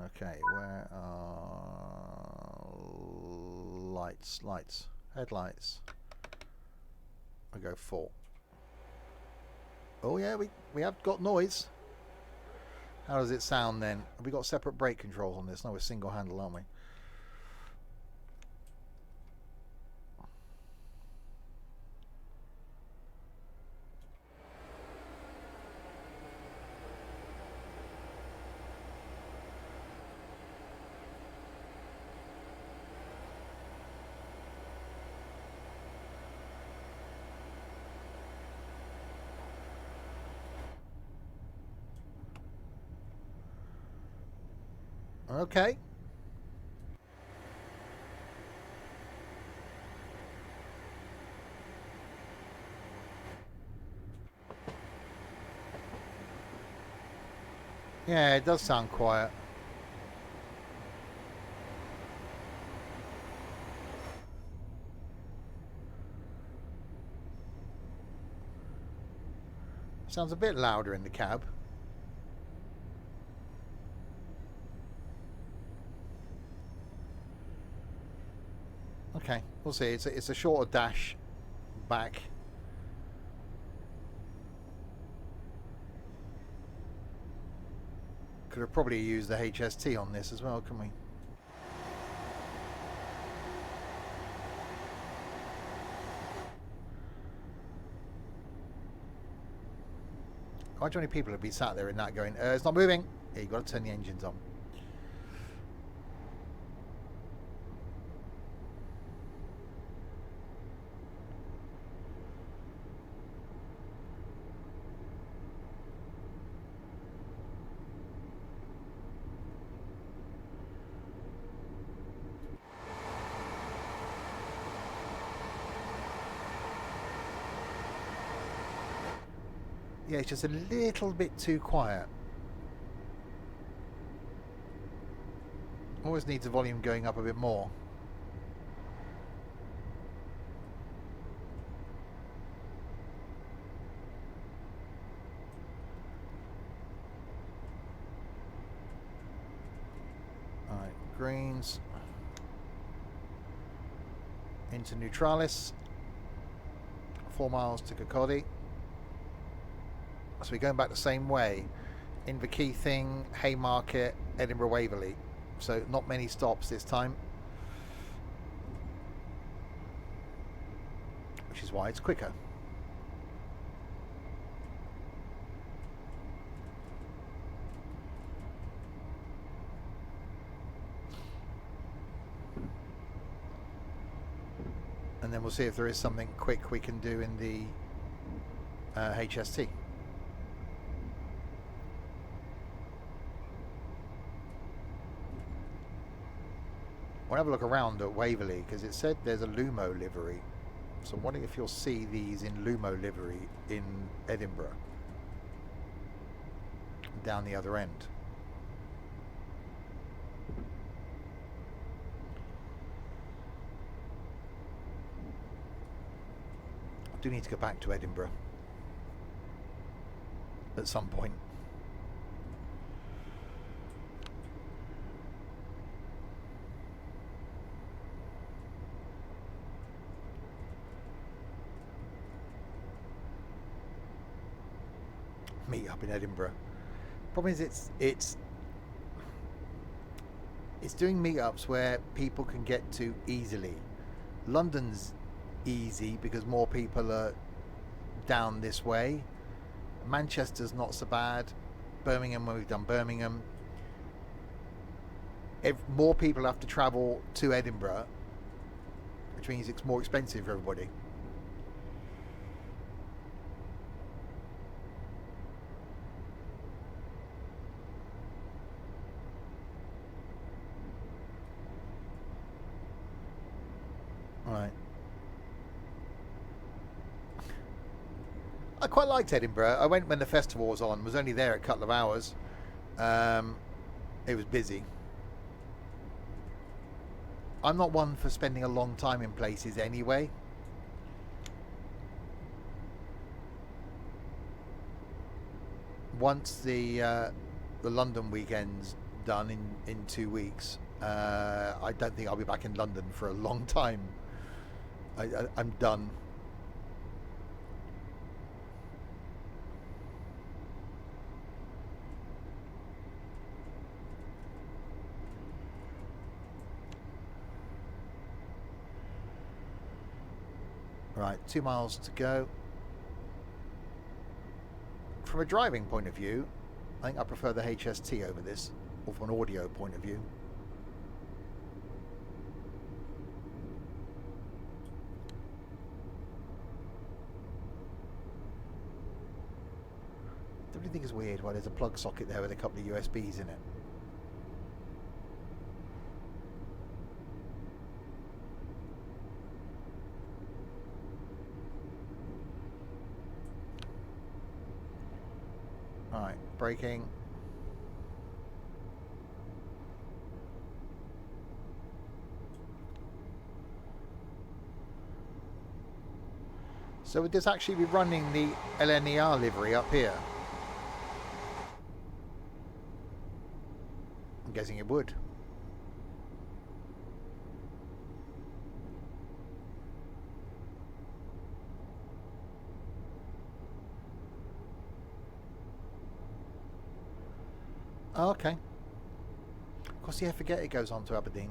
Okay, where are lights, headlights? I go 4. Oh yeah, we have got noise. How does it sound then? Have we got separate brake controls on this? No, we're single handle, aren't we? Okay. Yeah, it does sound quiet. Sounds a bit louder in the cab. Okay, we'll see. It's a shorter dash back. Could have probably used the HST on this as well, couldn't we? Quite many people have been sat there in that going, it's not moving. Yeah, you've got to turn the engines on. Yeah, it's just a little bit too quiet. Always needs the volume going up a bit more. Alright, greens. Into Neutralis. 4 miles to Kirkcaldy. So we're going back the same way. Inverkeithing, Haymarket, Edinburgh, Waverley. So not many stops this time. Which is why it's quicker. And then we'll see if there is something quick we can do in the HST. I'll have a look around at Waverley because it said there's a Lumo livery. So I'm wondering if you'll see these in Lumo livery in Edinburgh. Down the other end. I do need to go back to Edinburgh at some point. Meet up in Edinburgh. Problem is, it's it's doing meetups where people can get to easily. London's easy because more people are down this way. Manchester's not so bad. Birmingham, when we've done Birmingham, more people have to travel to Edinburgh, which means it's more expensive for everybody. Right. I quite liked Edinburgh. I went when the festival was on. Was only there a couple of hours. It was busy. I'm not one for spending a long time in places anyway. Once the London weekend's done in 2 weeks, I don't think I'll be back in London for a long time. I'm done. Right, 2 miles to go. From a driving point of view, I think I prefer the HST over this, or from an audio point of view. Don't you think it's weird why there's a plug socket there with a couple of USBs in it? Alright, braking. So would this actually be running the LNER livery up here? I'm guessing it would. Oh, okay. Of course, yeah, forget it goes on to Aberdeen.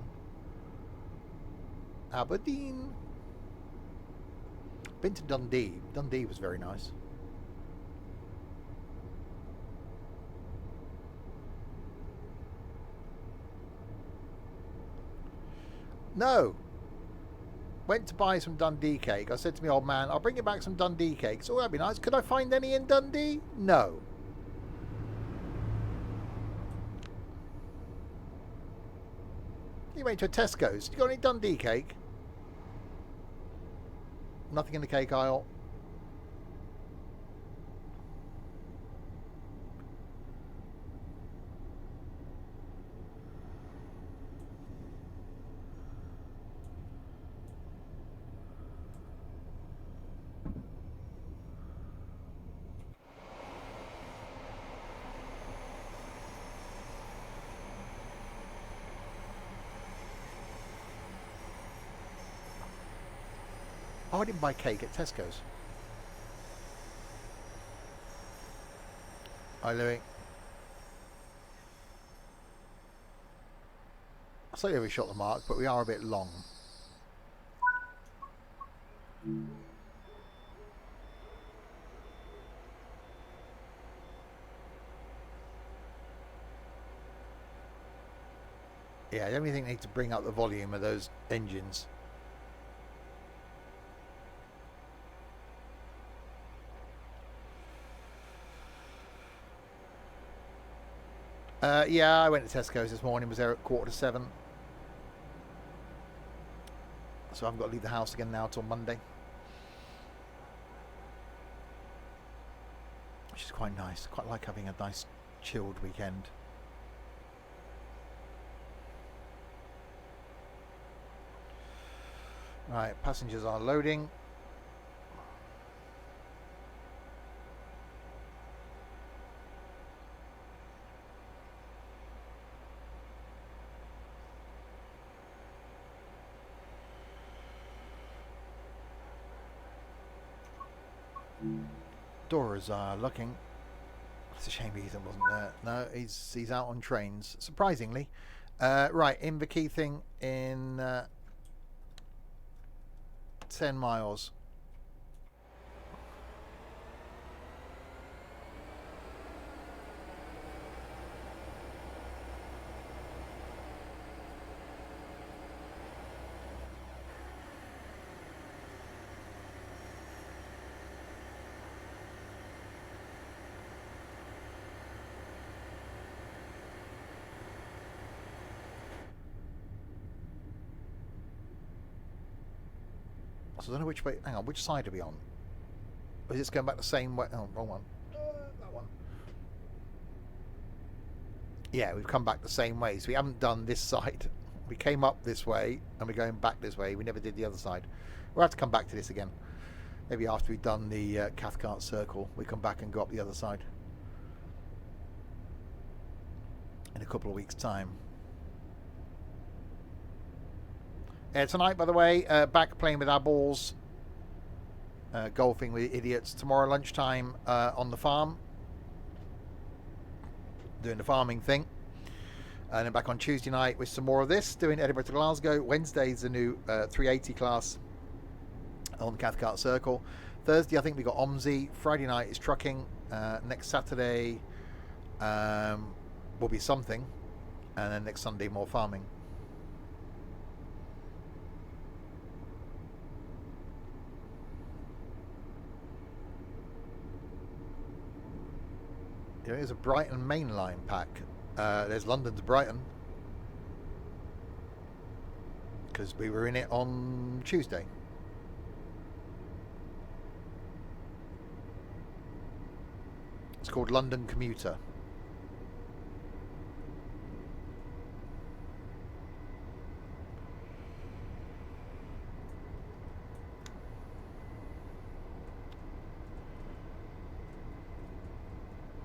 Aberdeen. Been to Dundee. Dundee was very nice. No. Went to buy some Dundee cake. I said to my old man, I'll bring you back some Dundee cakes. Oh, that'd be nice. Could I find any in Dundee? No. You went to a Tesco's. You got any Dundee cake? Nothing in the cake aisle. Oh, I didn't buy cake at Tesco's. Hi, Louis. I slightly overshot the mark, but we are a bit long. Yeah, the only thing they need to bring up the volume of those engines. Yeah, I went to Tesco's this morning, was there at 7:15. So I haven't got to leave the house again now till Monday. Which is quite nice. Quite like having a nice chilled weekend. Right, passengers are loading. Doors are looking. It's a shame Ethan wasn't there. No, he's out on trains. Surprisingly, Right, Inverkeithing in 10 miles. So I don't know which way. Hang on, which side are we on? Or is this going back the same way? Oh, wrong one. That one. Yeah, we've come back the same way. So we haven't done this side. We came up this way and we're going back this way. We never did the other side. We'll have to come back to this again. Maybe after we've done the Cathcart Circle, we come back and go up the other side. In a couple of weeks' time. Tonight, by the way, back playing with our balls. Golfing with idiots. Tomorrow lunchtime on the farm. Doing the farming thing. And then back on Tuesday night with some more of this. Doing Edinburgh to Glasgow. Wednesday's the new 380 class on the Cathcart Circle. Thursday, I think we got OMSI. Friday night is trucking. Next Saturday will be something. And then next Sunday, more farming. Here's a Brighton mainline pack. There's London to Brighton. Because we were in it on Tuesday. It's called London Commuter.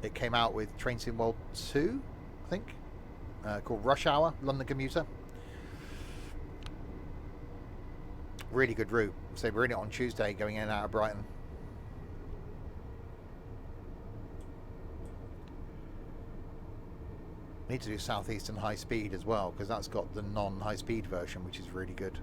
It came out with Train Sim World 2, I think, called Rush Hour, London Commuter. Really good route. So we're in it on Tuesday, going in and out of Brighton. Need to do Southeastern High Speed as well, because that's got the non-high speed version, which is really good.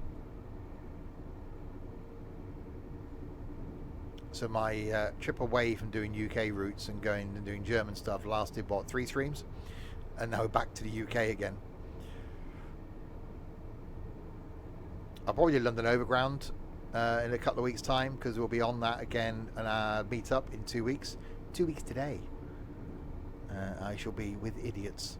So my trip away from doing UK routes and going and doing German stuff lasted, what, 3 streams? And now back to the UK again. I'll probably do London Overground in a couple of weeks' time, because we'll be on that again and our meet up in 2 weeks. 2 weeks today. I shall be with idiots.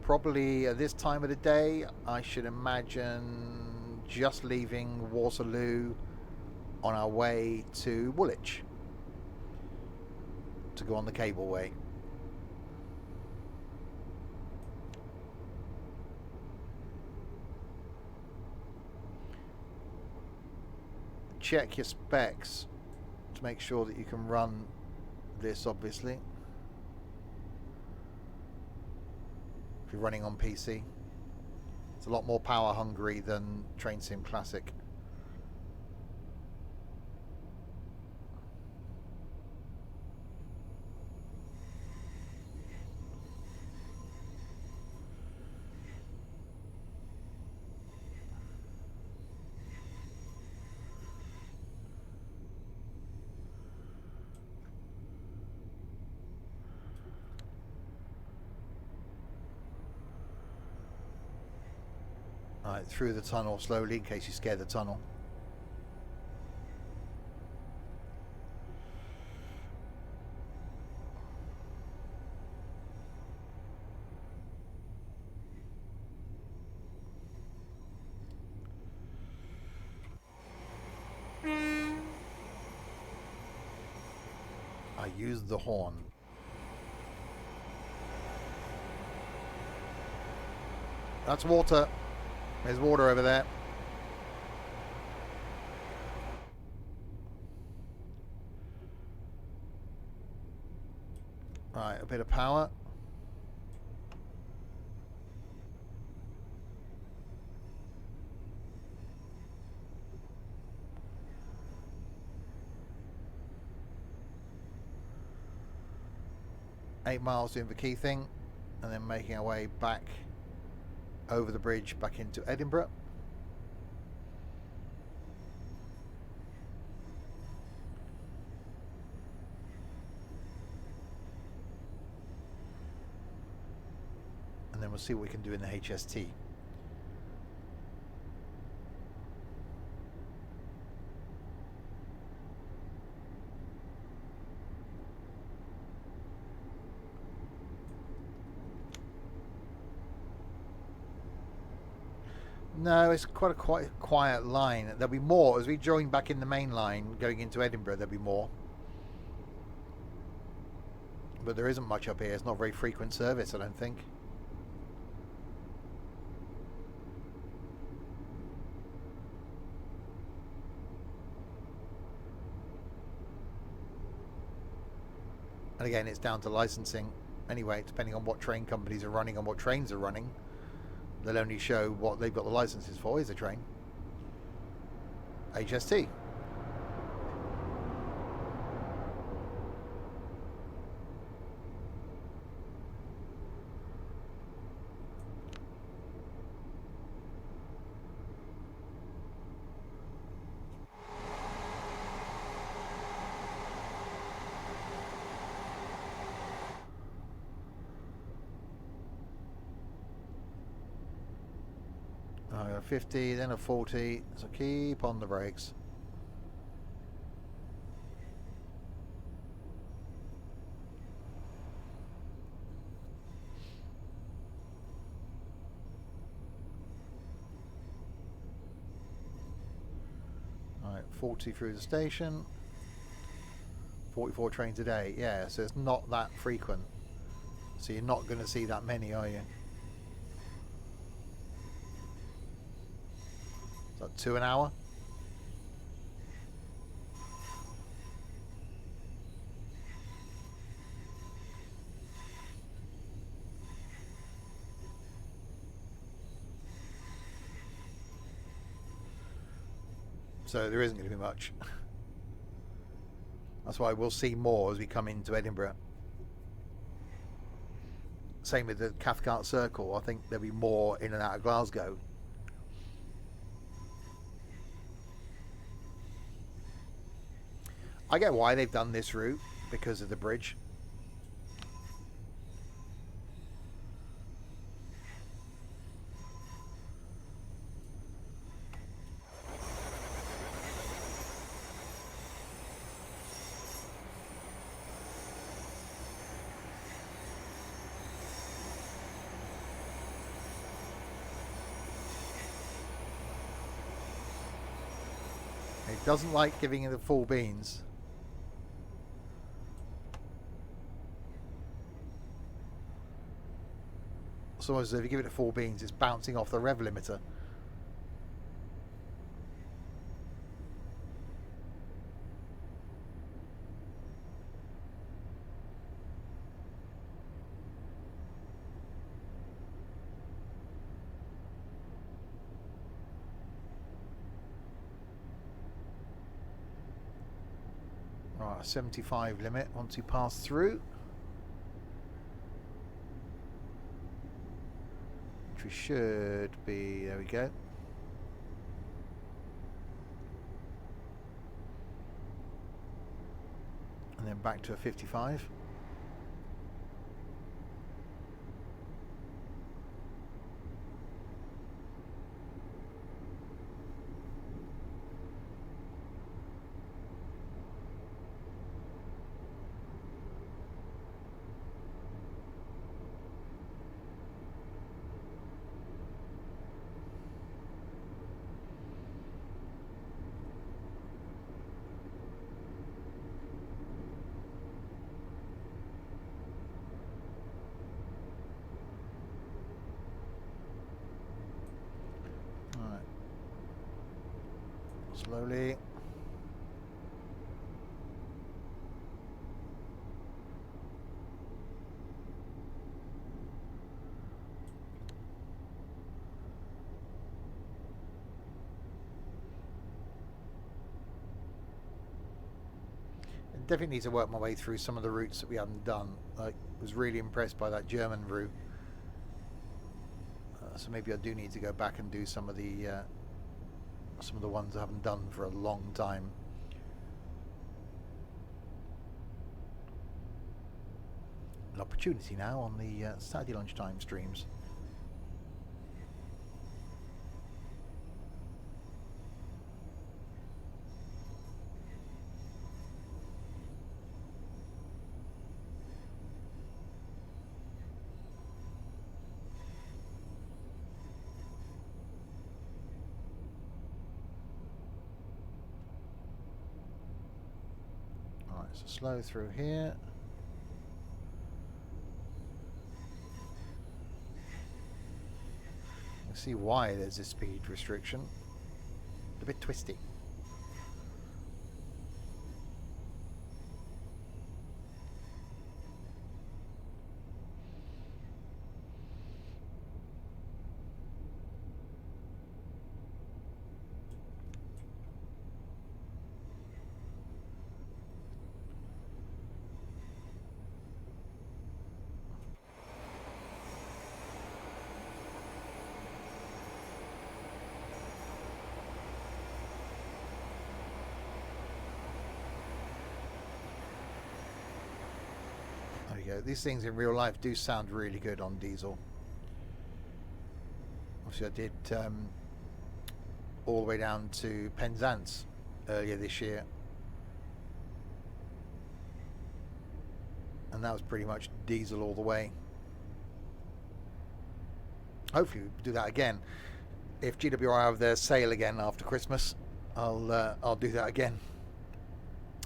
Probably at this time of the day, I should imagine just leaving Waterloo on our way to Woolwich to go on the cableway. Check your specs to make sure that you can run this, obviously. If you're running on PC, it's a lot more power hungry than Train Sim Classic. Right, through the tunnel slowly in case you scare the tunnel. I used the horn. That's water. There's water over there. Right, a bit of power. 8 miles doing the key thing, and then making our way back over the bridge back into Edinburgh. And then we'll see what we can do in the HST. No, it's quite a quiet line. There'll be more as we join back in the main line going into Edinburgh. There'll be more, but there isn't much up here. It's not very frequent service, I don't think. And again, it's down to licensing anyway, depending on what train companies are running and what trains are running. They'll only show what they've got the licenses for. Is a train. HST. A 50, then a 40, so keep on the brakes. Alright, 40 through the station. 44 trains a day, yeah, so it's not that frequent. So you're not going to see that many, are you? So 2 an hour. So there isn't going to be much. That's why we'll see more as we come into Edinburgh. Same with the Cathcart Circle. I think there'll be more in and out of Glasgow. I get why they've done this route because of the bridge. It doesn't like giving you the full beans. So as if you give it 4 beans, it's bouncing off the rev limiter. Right, 75 limit once you pass through. We should be, there we go. And then back to a 55. Slowly. definitely need to work my way through some of the routes that we haven't done. I was really impressed by that German route. So maybe I do need to go back and do some of the ones I haven't done for a long time. An opportunity now on the Saturday lunchtime streams. Alright, so slow through here. I see why there's a speed restriction. A bit twisty. There we go. These things in real life do sound really good on diesel. Obviously I did all the way down to Penzance earlier this year, and that was pretty much diesel all the way. Hopefully we'll do that again. If GWR have their sale again after Christmas, I'll do that again,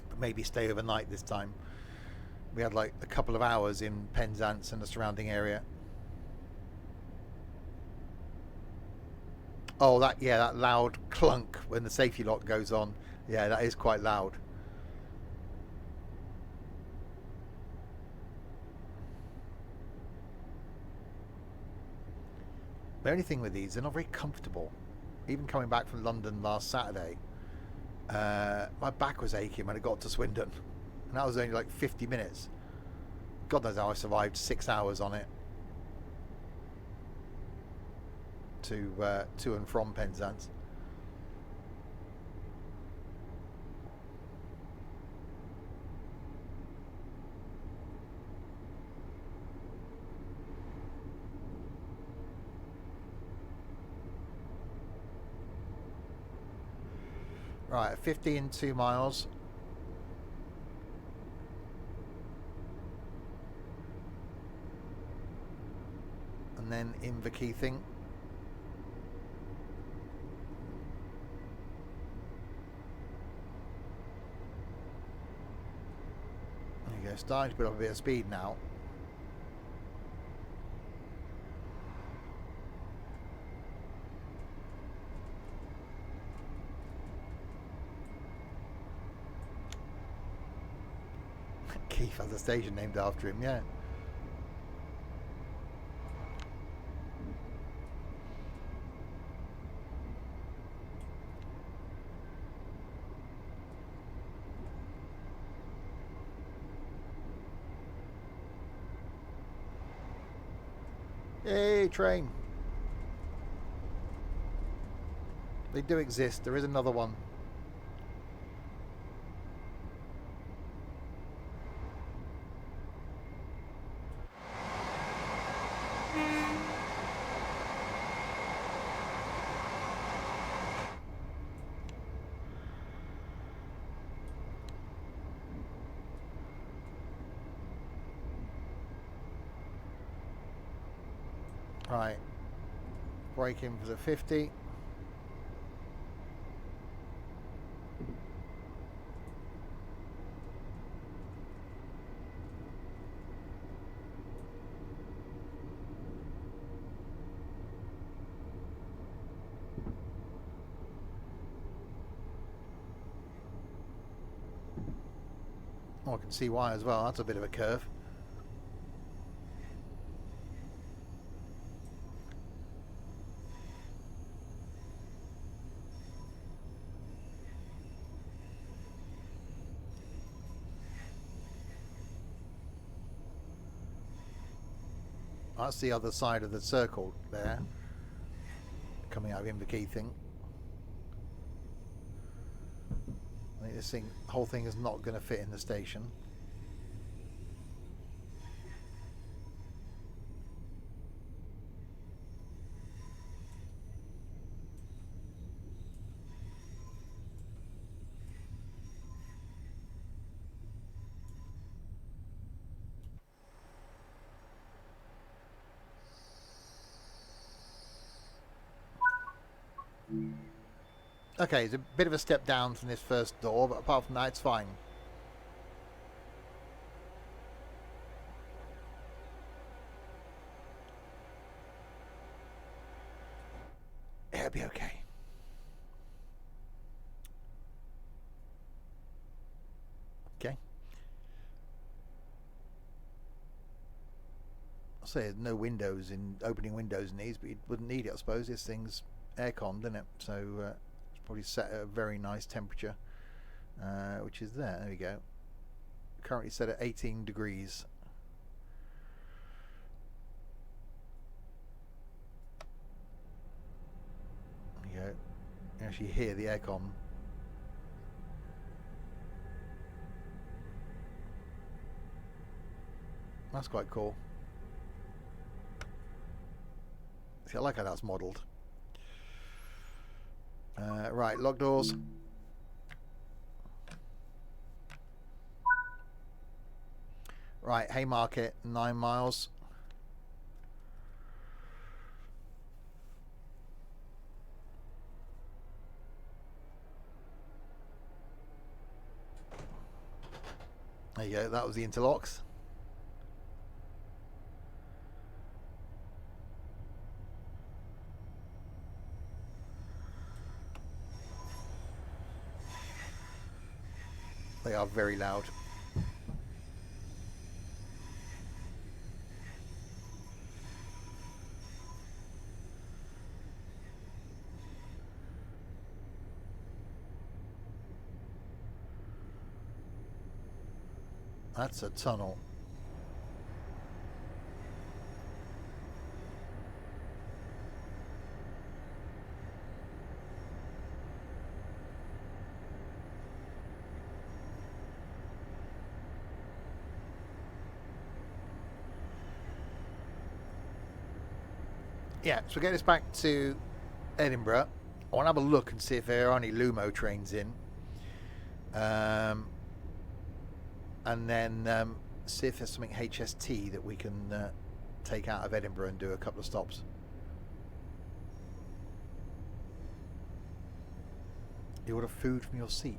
but maybe stay overnight this time. We had like a couple of hours in Penzance and the surrounding area. Oh, that loud clunk when the safety lock goes on. Yeah, that is quite loud. The only thing with these, they're not very comfortable. Even coming back from London last Saturday, my back was aching when I got to Swindon. And that was only like 50 minutes. God knows how I survived 6 hours on it. To and from Penzance. Right, 50 in 2 miles. And then Inverkeithing. There you go, starting to put up a bit of speed now. Keith has a station named after him, yeah. Hey, train. They do exist. There is another one. Right, brake in for the 50. Oh, I can see why as well. That's a bit of a curve. That's the other side of the circle there, coming out of Inverkeithing. I think this whole thing is not going to fit in the station. Okay, it's a bit of a step down from this first door, but apart from that, it's fine. It'll be okay. Okay. I'll say there's no windows in opening windows in these, but you wouldn't need it, I suppose. This thing's aircon, isn't it? So it's probably set at a very nice temperature, which is there. There we go. Currently set at 18 degrees. There you go. You can actually hear the aircon. That's quite cool. See, I like how that's modelled. Right, lock doors. Right, Haymarket, 9 miles. There you go, that was the interlocks. They are very loud. That's a tunnel. Yeah, so we get this back to Edinburgh. I want to have a look and see if there are any Lumo trains in. And then see if there's something HST that we can take out of Edinburgh and do a couple of stops. You order food from your seat.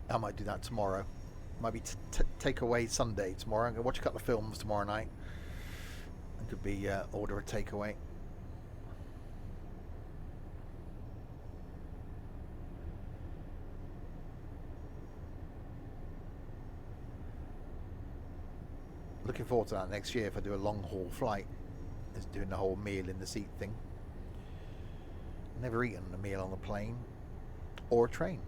I might do that tomorrow. Might be takeaway Sunday tomorrow. I'm going to watch a couple of films tomorrow night. It could be order a takeaway. Looking forward to that next year if I do a long haul flight. Is doing the whole meal in the seat thing. Never eaten a meal on a plane or a train.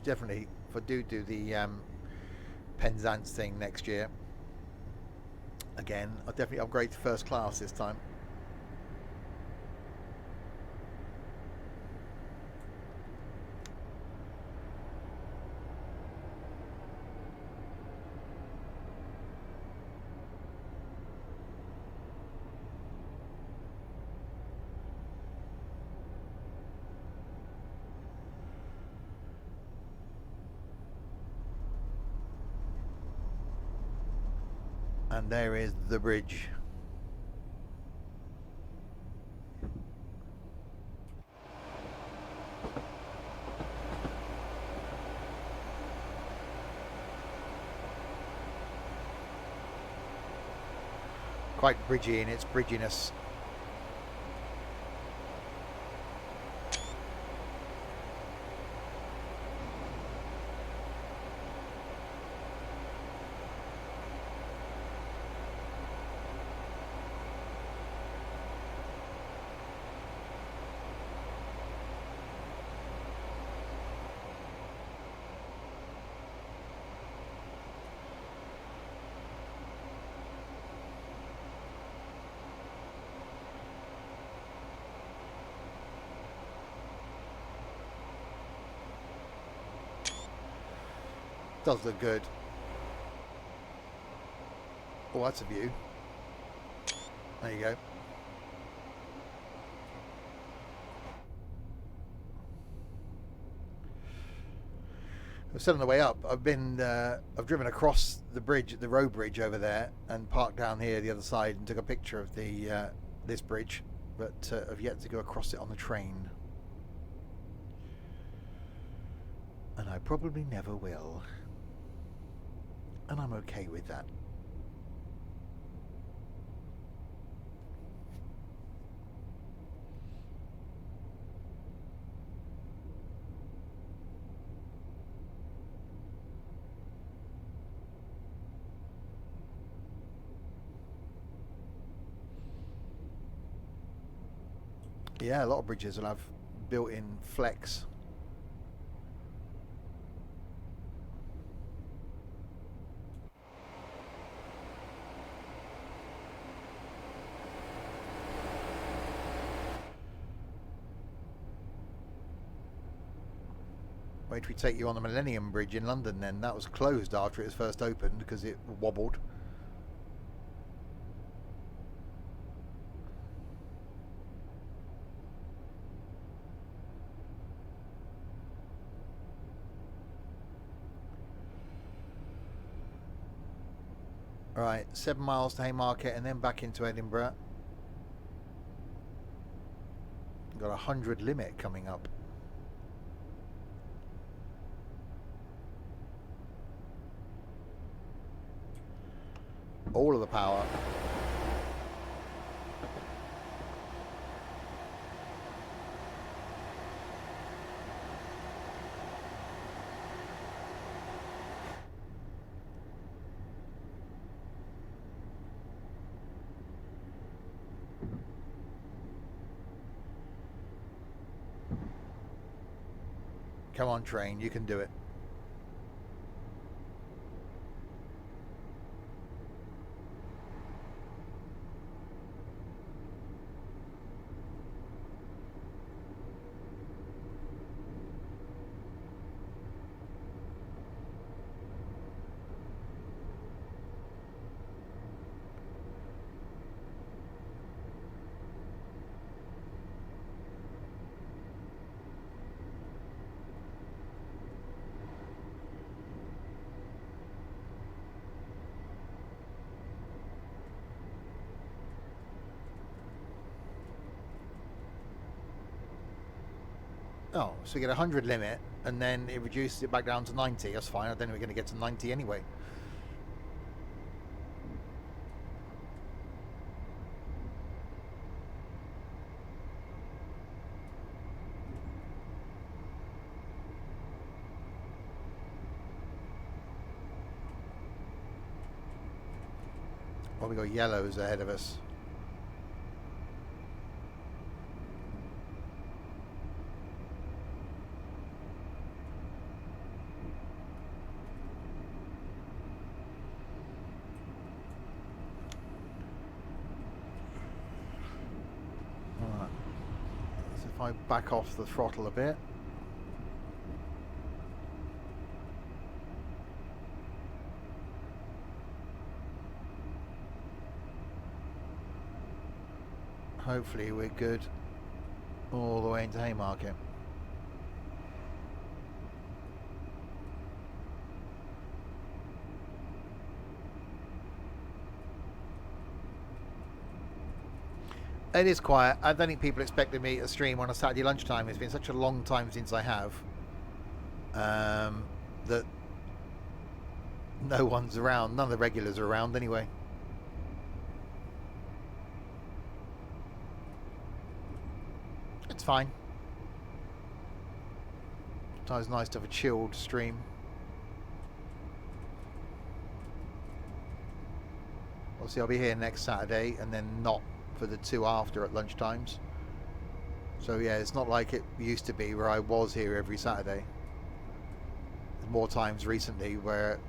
Definitely, if I do the Penzance thing next year again, I'll definitely upgrade to first class this time. And there is the bridge. Quite bridgy in its bridginess. Does look good. Oh, that's a view. There you go. I'm still on the way up. I've driven across the bridge, the road bridge over there, and parked down here the other side and took a picture of the this bridge, but I've yet to go across it on the train. And I probably never will. And I'm okay with that. Yeah, a lot of bridges will have built-in flex. Wait till we take you on the Millennium Bridge in London then. That was closed after it was first opened because it wobbled. Right, 7 miles to Haymarket and then back into Edinburgh. Got a 100 limit coming up. All of the power. Come on, train, you can do it. Oh, so we get a 100 limit, and then it reduces it back down to 90. That's fine. I don't think we're going to get to 90 anyway. Well, we got yellows ahead of us. If I back off the throttle a bit. Hopefully we're good all the way into Haymarket. It is quiet. I don't think people expected me to stream on a Saturday lunchtime. It's been such a long time since I have that no one's around. None of the regulars are around anyway. It's fine. Sometimes it's nice to have a chilled stream. Obviously I'll be here next Saturday and then not for the 2 after at lunchtimes. So yeah, it's not like it used to be where I was here every Saturday. There's more times recently where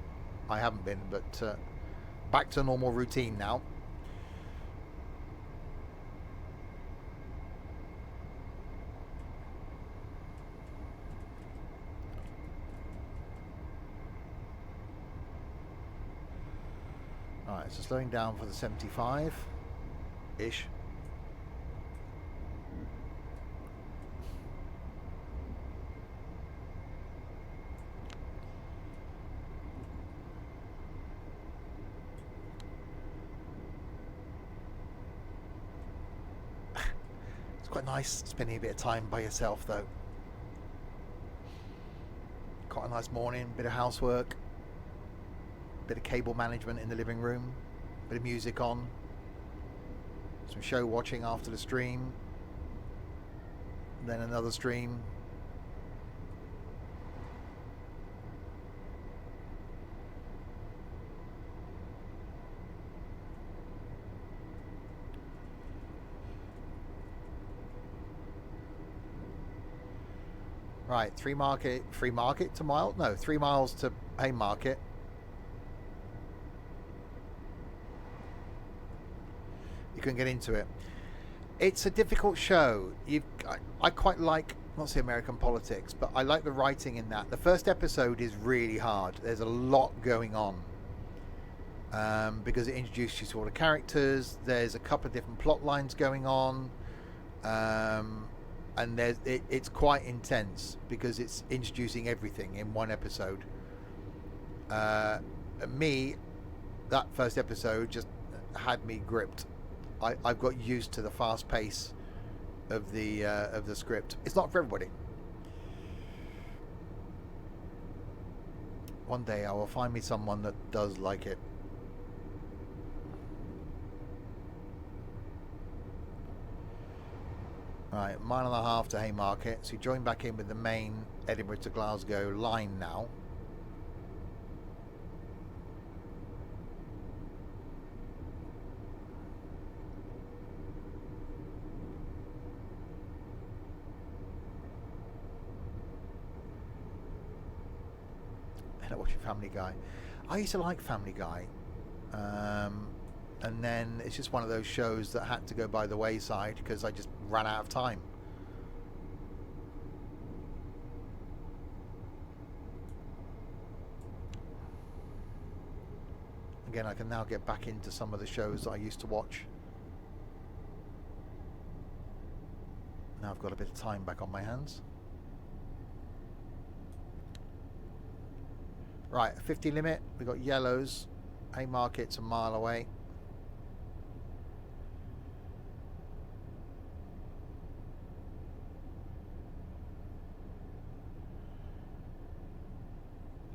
I haven't been, but back to normal routine now. Right, so slowing down for the 75-ish. It's quite nice spending a bit of time by yourself though. Quite a nice morning, bit of housework, bit of cable management in the living room, bit of music on, some show watching after the stream, then another stream. Right, 3 miles to Haymarket. You can get into it. It's a difficult show. I quite like, not say American politics, but I like the writing in that. The first episode is really hard. There's a lot going on because it introduces you to all the characters. There's a couple of different plot lines going on. And it's quite intense because it's introducing everything in one episode. Me, that first episode just had me gripped. I've got used to the fast pace of the script. It's not for everybody. One day I will find me someone that does like it. Right, 1.5 miles to Haymarket. So you join back in with the main Edinburgh to Glasgow line now. I end up watching Family Guy. I used to like Family Guy. And then it's just one of those shows that had to go by the wayside because I just ran out of time. Again, I can now get back into some of the shows that I used to watch. Now I've got a bit of time back on my hands. Right, 50 limit. We've got yellows. Haymarket's a mile away.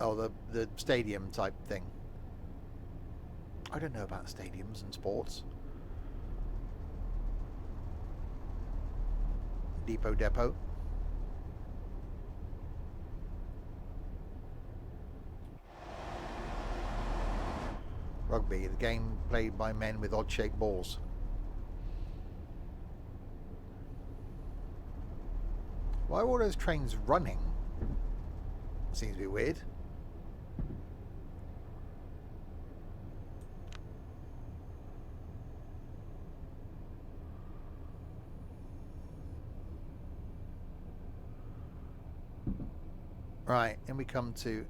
Oh, the stadium type thing. I don't know about stadiums and sports. Depot. Rugby, the game played by men with odd-shaped balls. Why are all those trains running? Seems a bit weird. Right, and we come to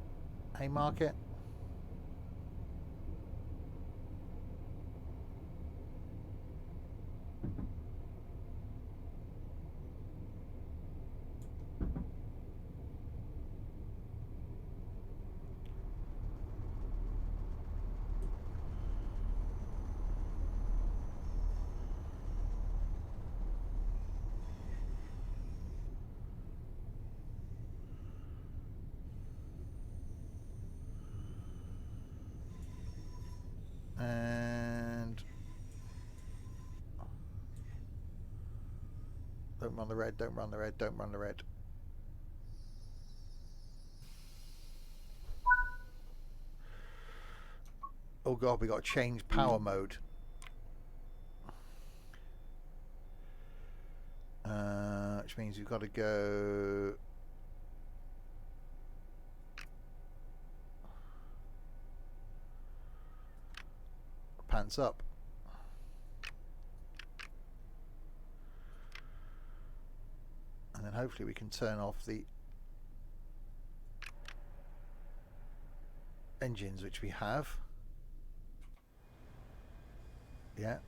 Haymarket. And don't run the red, don't run the red, don't run the red. Oh god, we got to change power mode. Which means we've got to go pants up. And then hopefully we can turn off the engines, which we have. Yeah.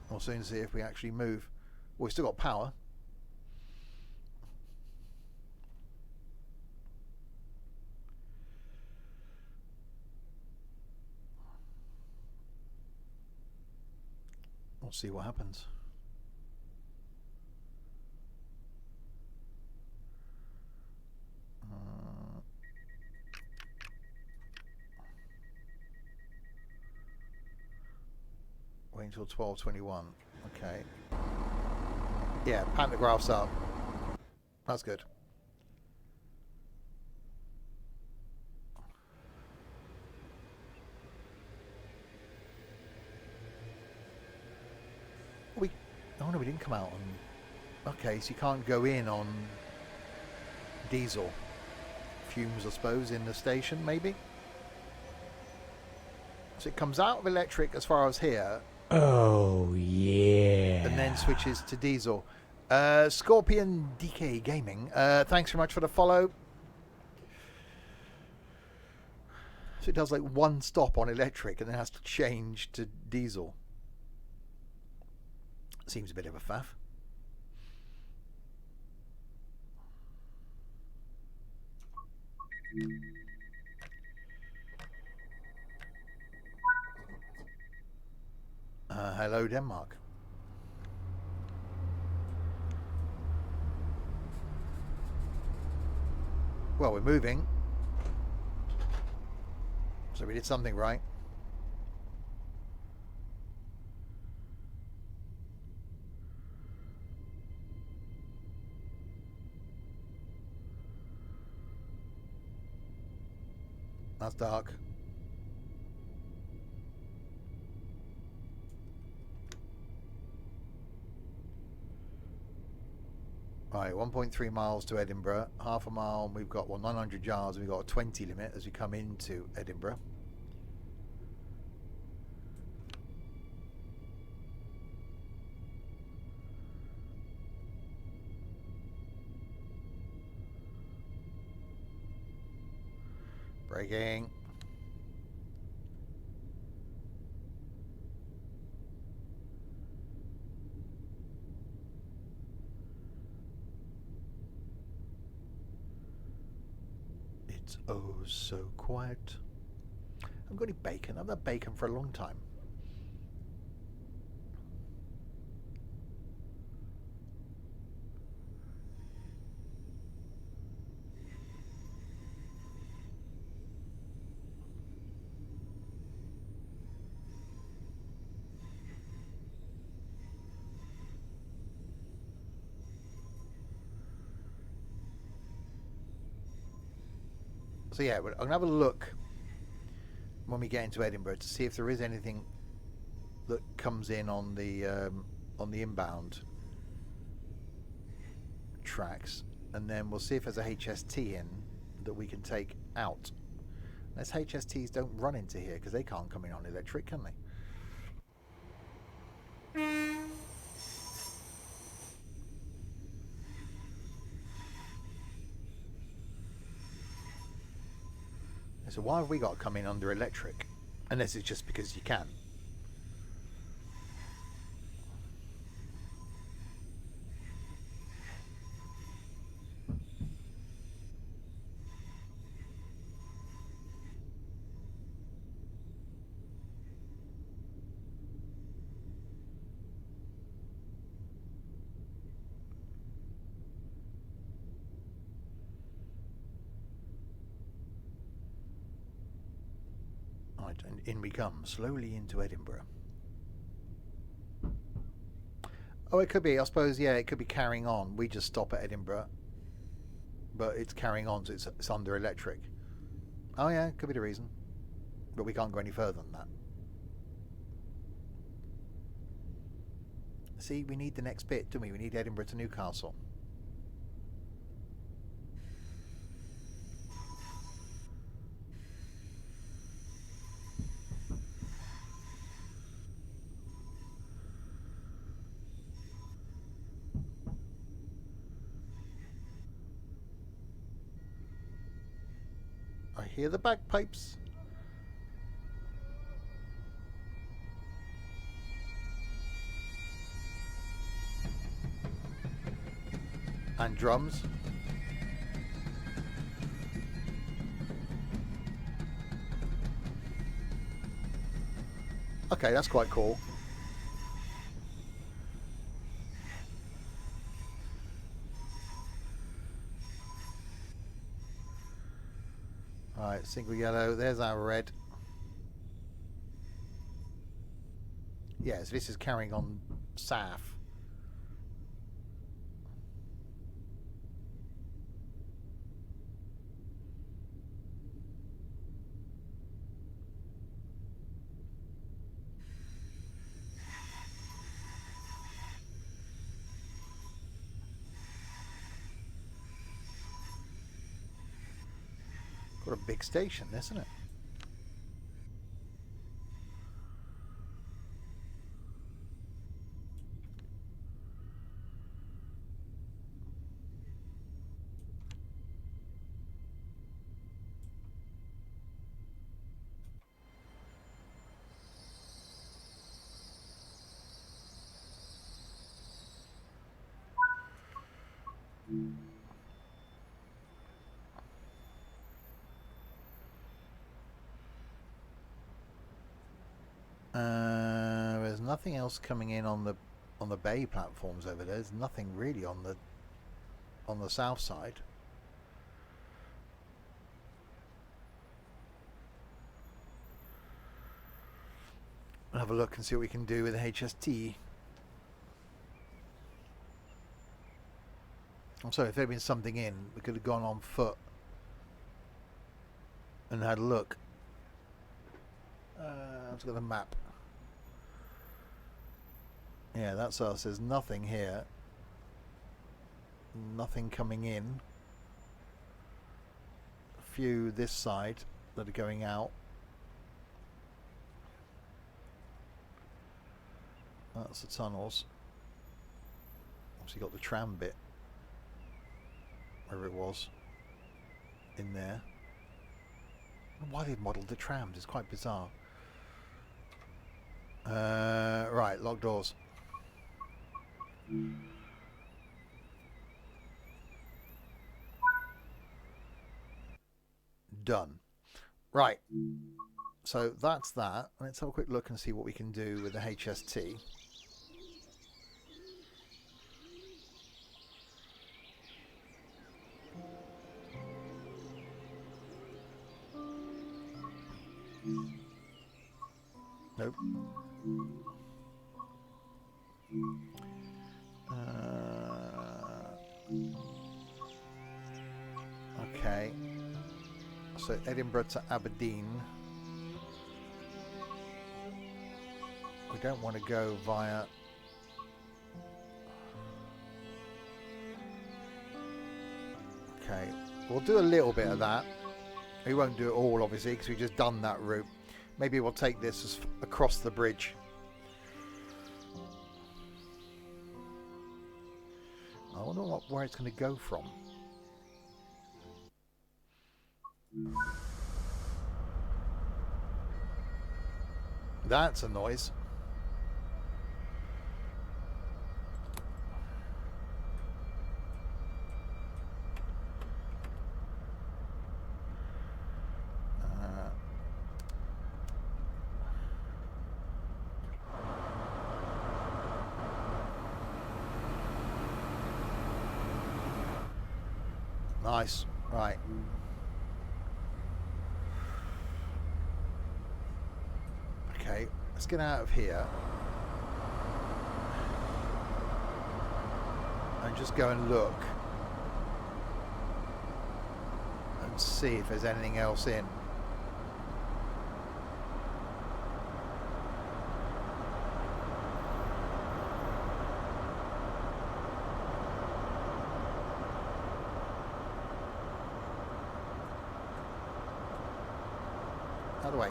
We'll soon see if we actually move. Well, we've still got power. We'll see what happens. Wait until 12:21. Okay. Yeah, pantographs up. That's good. Oh no, we didn't come out on. Okay, so you can't go in on diesel fumes, I suppose, in the station, maybe. So it comes out of electric as far as here. Oh yeah. And then switches to diesel. Scorpion DK Gaming. Thanks very much for the follow. So it does like one stop on electric and then has to change to diesel. Seems a bit of a faff. Hello, Denmark. Well, we're moving. So we did something right. That's dark. Right, 1.3 miles to Edinburgh. Half a mile, and we've got 900 yards, and we've got a 20 limit as we come into Edinburgh. Braking. It's oh so quiet. I haven't got any bacon. I've had bacon for a long time. So yeah, I'm going to have a look when we get into Edinburgh to see if there is anything that comes in on the inbound tracks, and then we'll see if there's a HST in that we can take out. Unless HSTs don't run into here because they can't come in on electric, can they? So why have we got to come in under electric? Unless it's just because you can. Right, and in we come, slowly into Edinburgh. Oh, it could be, I suppose, yeah, it could be carrying on. We just stop at Edinburgh, but it's carrying on, so it's under electric. Oh yeah, it could be the reason. But we can't go any further than that. See, we need the next bit, don't we? We need Edinburgh to Newcastle. I hear the bagpipes. And drums. Okay, that's quite cool. Alright, single yellow. There's our red. Yeah, so this is carrying on Saf. Got a big station, isn't it? There's nothing else coming in on the bay platforms over there. There's nothing really on the south side. I'll have a look and see what we can do with the HST. I'm sorry, if there had been something in, we could have gone on foot and had a look. Let's go to the map. Yeah, that's us. There's nothing here. Nothing coming in. A few this side that are going out. That's the tunnels. Obviously got the tram bit. Wherever it was. In there. Why they modelled the trams is quite bizarre. Right, lock doors. Done. Right. So that's that. Let's have a quick look and see what we can do with the HST. Nope. Okay. So Edinburgh to Aberdeen. We don't want to go via... Okay. We'll do a little bit of that. We won't do it all, obviously, because we've just done that route. Maybe we'll take this as across the bridge. I wonder where it's going to go from. That's a noise. Nice. Right. Okay, let's get out of here. And just go and look. And see if there's anything else in. Out of the way.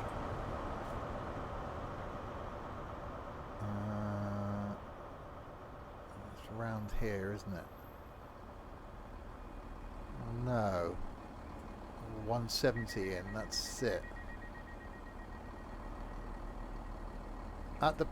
It's around here, isn't it? No. 170 in, that's it. At the...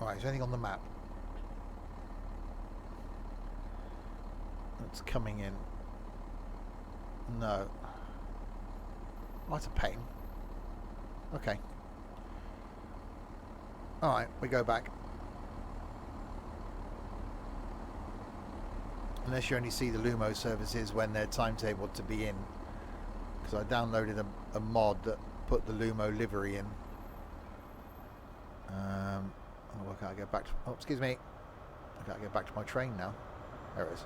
Right, is there anything on the map that's coming in? No. Oh, that's a pain. Okay. Alright, we go back. Unless you only see the Lumo services when they're timetabled to be in. Because I downloaded a mod that put the Lumo livery in. Oh, I can't get back to... Oh, excuse me. I can't get back to my train now. There it is.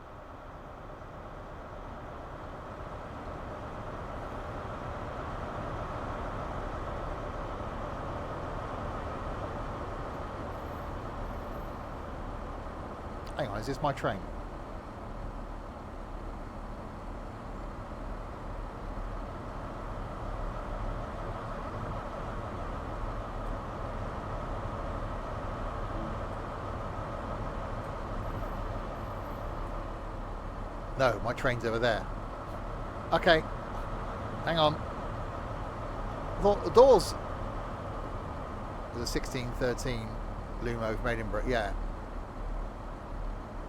Hang on, is this my train? No, my train's over there. Okay. Hang on. I thought the doors... There's a 1613 Lumo from Edinburgh, yeah.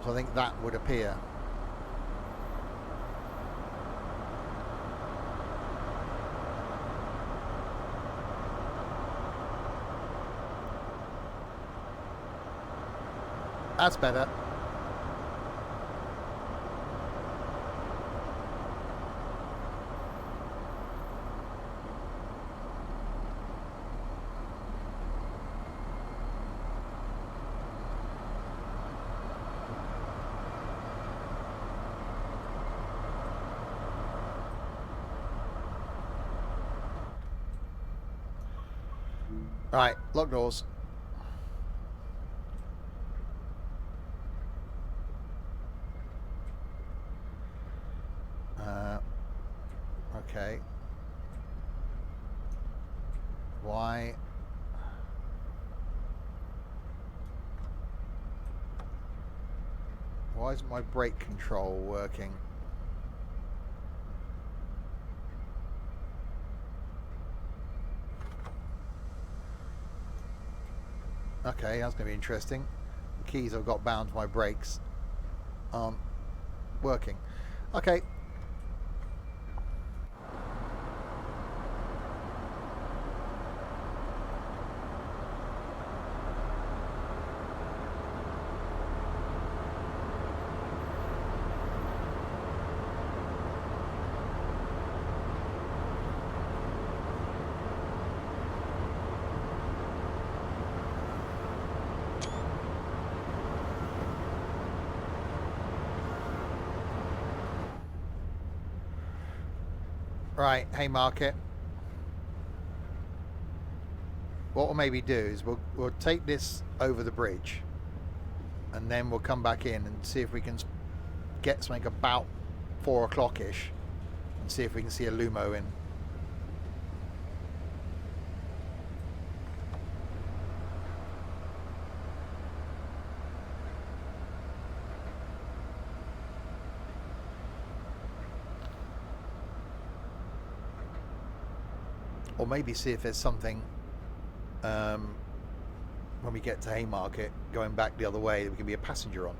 So I think that would appear. That's better. Right, lock doors. Okay. Why? Why isn't my brake control working? Okay, that's going to be interesting. The keys I've got bound to my brakes aren't working. Okay. Right, Haymarket. What we'll maybe do is we'll take this over the bridge, and then we'll come back in and see if we can get something about 4 o'clock-ish, and see if we can see a Lumo in. Or maybe see if there's something when we get to Haymarket going back the other way that we can be a passenger on.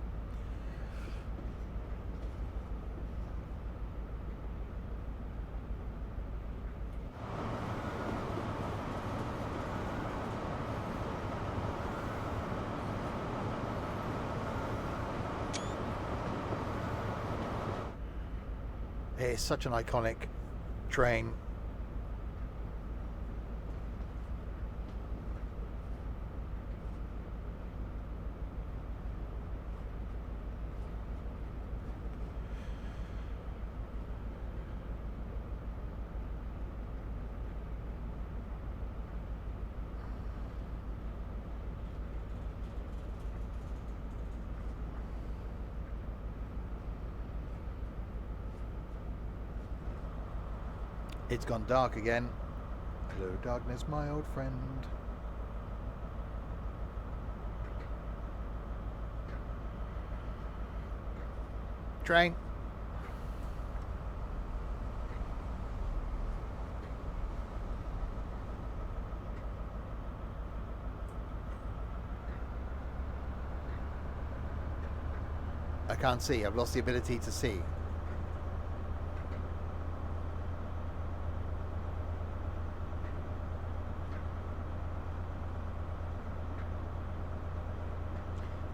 It's such an iconic train. It's gone dark again. Hello, darkness, my old friend. Train. I can't see. I've lost the ability to see.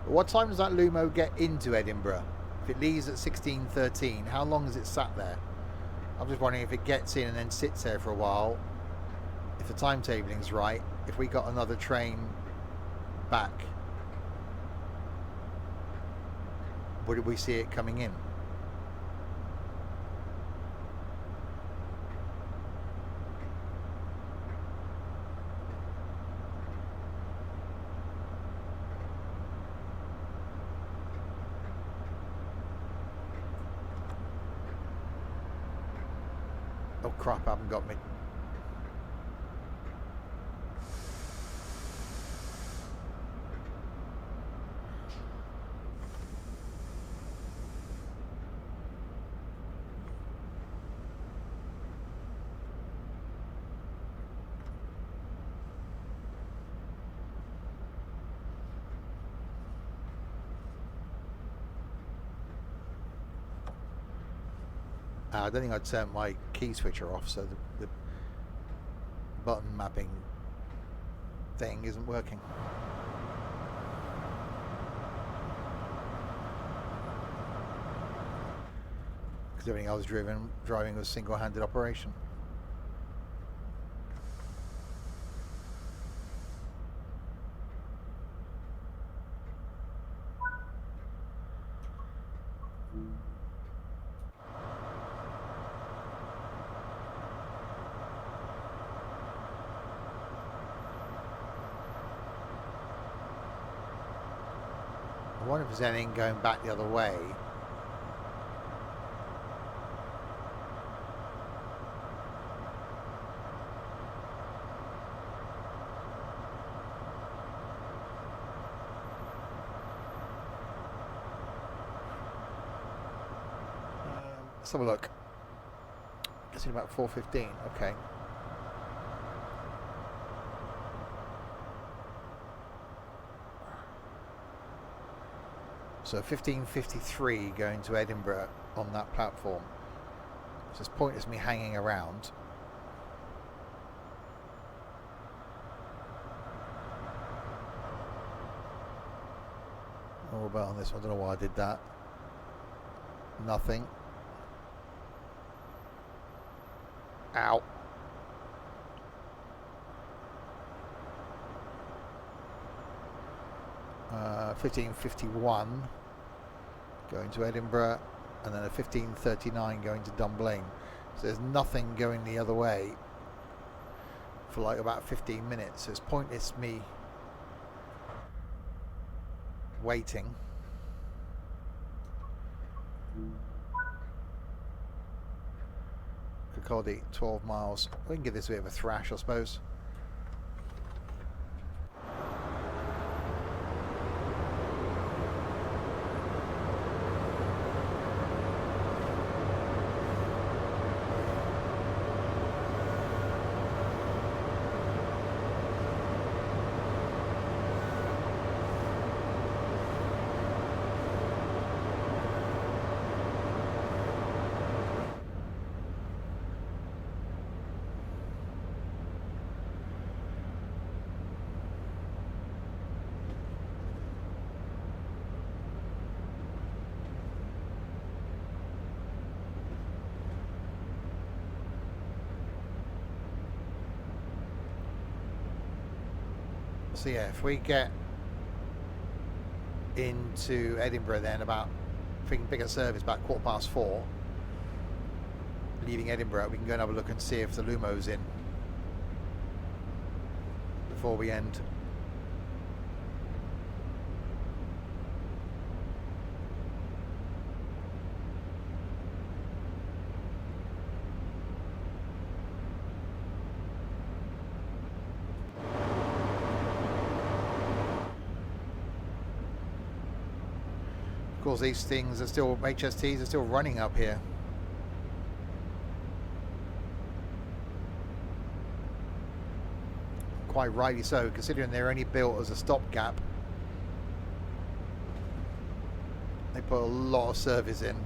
What time does that Lumo get into Edinburgh? If it leaves at 16:13, how long has it sat there? I'm just wondering if it gets in and then sits there for a while. If the timetabling's right, if we got another train back, would we see it coming in? Oh crap, I haven't got me. I don't think I'd turned my key switcher off, so the button mapping thing isn't working. Because everything I was driving was single-handed operation. I wonder if there's anything going back the other way. Let's have a look. It's in about 4:15. Okay. So 15:53 going to Edinburgh on that platform. So it's pointless me hanging around. What about on this one? I don't know why I did that. Nothing. Ow. Uh, 15:51 going to Edinburgh, and then a 15:39 going to Dunblane. So there's nothing going the other way for like about 15 minutes. So it's pointless me waiting. Kirkcaldy, 12 miles. We can give this a bit of a thrash, I suppose. So yeah, if we get into Edinburgh then about, if we can pick a service about 4:15, leaving Edinburgh, we can go and have a look and see if the Lumo's in before we end. Of course, these things are still, HSTs are still running up here. Quite rightly so, considering they're only built as a stopgap. They put a lot of service in.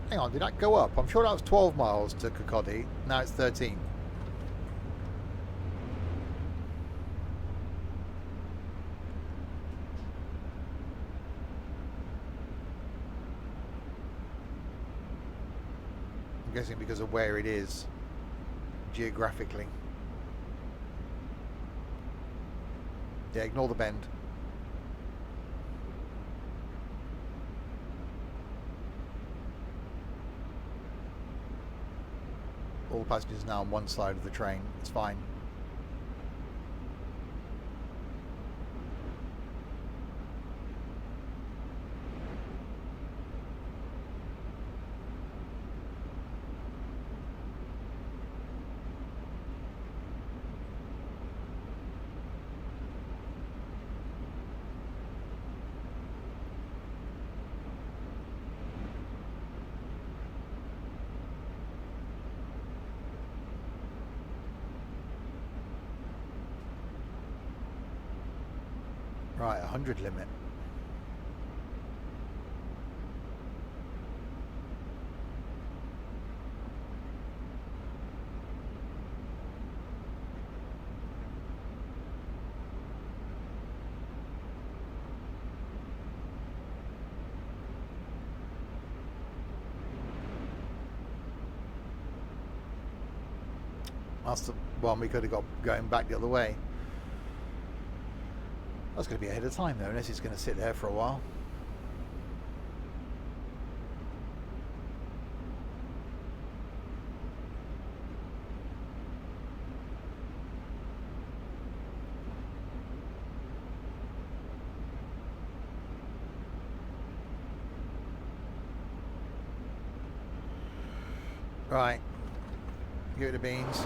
Hang on, did that go up? I'm sure that was 12 miles to Kirkcaldy. Now it's 13. I'm guessing because of where it is geographically. Yeah, ignore the bend. All the passengers now on one side of the train. It's fine. Right, 100 limit. That's the one we could have got going back the other way. That's going to be ahead of time though, unless it's going to sit there for a while. Right, give it the beans.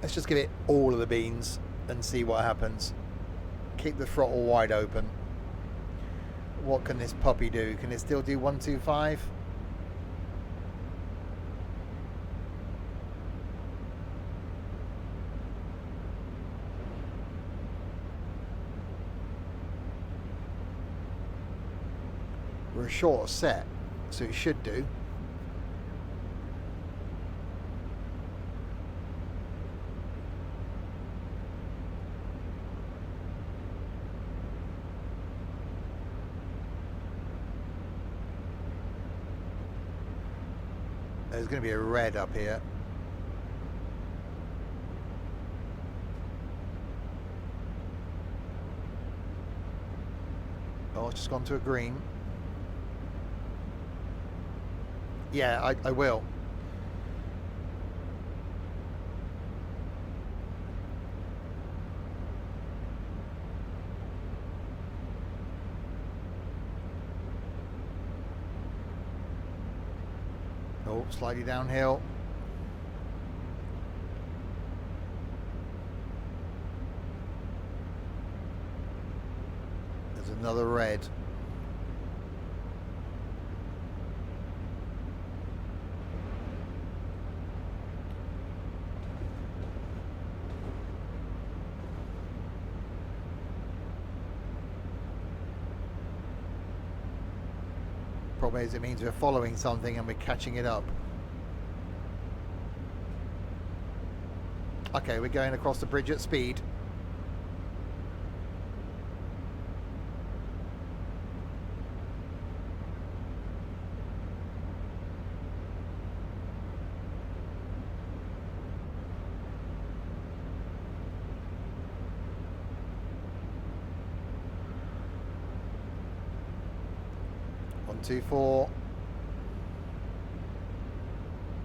Let's just give it all of the beans and see what happens. Keep the throttle wide open. What can this puppy do? Can it still do 125? We're a shorter set, so it should do. There's going to be a red up here. Oh, it's just gone to a green. Yeah, I will. Oh, slightly downhill. There's another red. Problem is, it means we're following something and we're catching it up. Okay, we're going across the bridge at speed. One, 2, 4.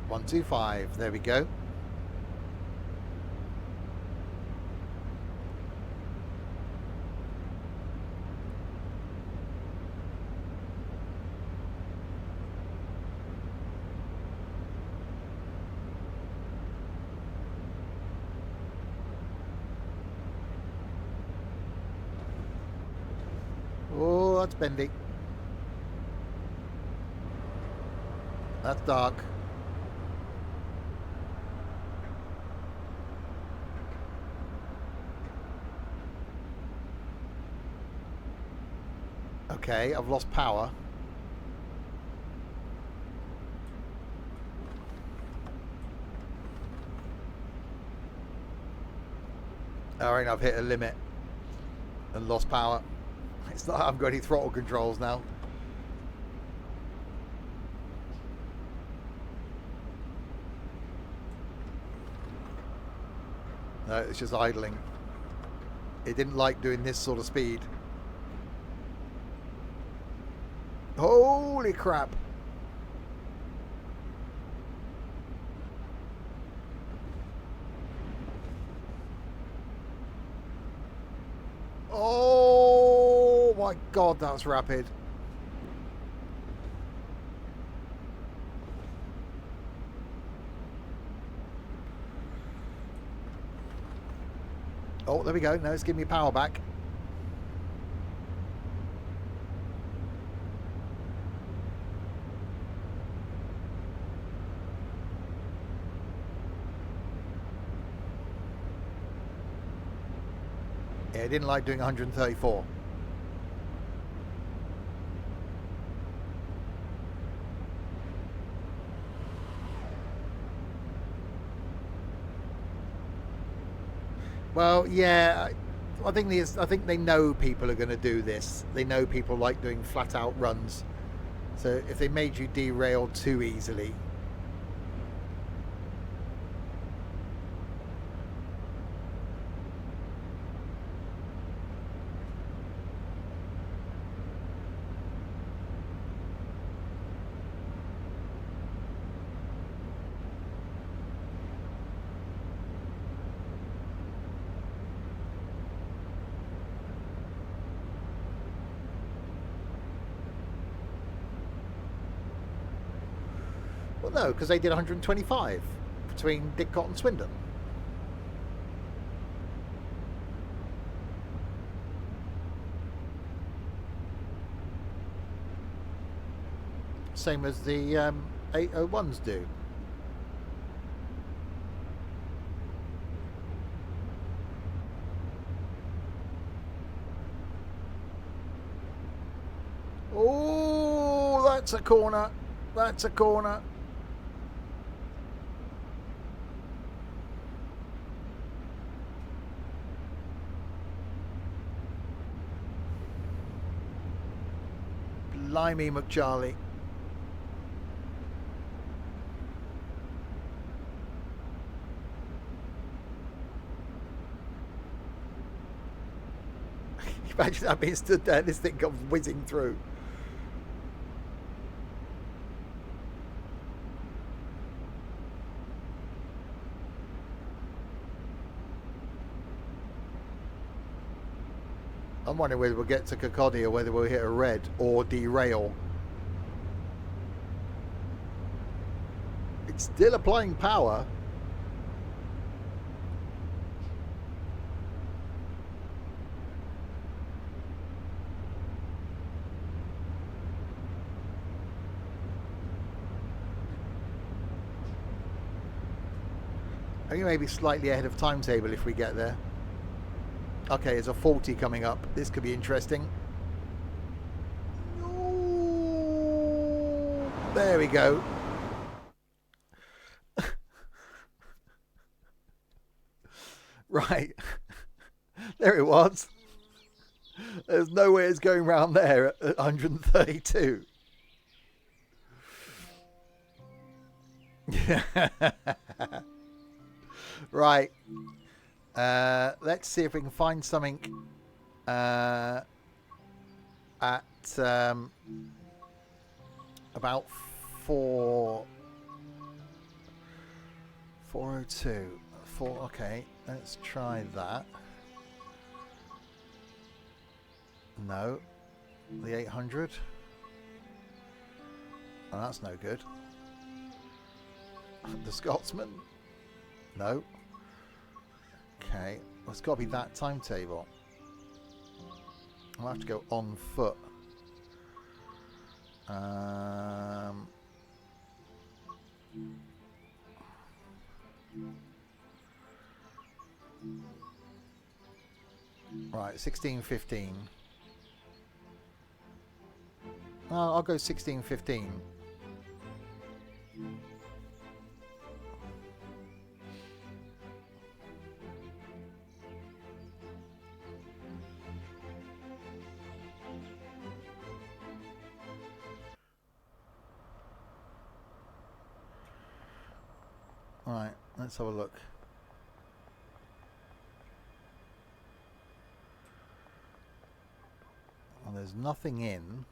1, 2, 5. There we go. Oh, that's bendy. That's dark. Okay, I've lost power. Alright, I've hit a limit and lost power. It's not, I haven't got any throttle controls now. No, it's just idling. It didn't like doing this sort of speed. Holy crap. Oh my god, that's rapid. Oh, there we go. Now it's giving me power back. Yeah, I didn't like doing 134. Well, yeah, I think they know people are going to do this. They know people like doing flat out runs. So if they made you derail too easily, well, no, because they did 125 between Didcot and Swindon. Same as the 801s do. Oh, that's a corner. That's a corner. Blimey, McCharlie. Imagine that being stood there and this thing comes whizzing through. I'm wondering whether we'll get to Kirkcaldy or whether we'll hit a red or derail. It's still applying power. I think maybe slightly ahead of timetable if we get there. Okay, there's a 40 coming up. This could be interesting. Ooh, there we go. Right. There it was. There's no way it's going round there at 132. Right. Let's see if we can find something at about 402. Okay, let's try that. No. The 800. Oh, that's no good. The Scotsman. No. Okay, well, it's got to be that timetable. I'll have to go on foot. Right, 16:15. I'll go 16:15. Right, let's have a look. Well, there's nothing in.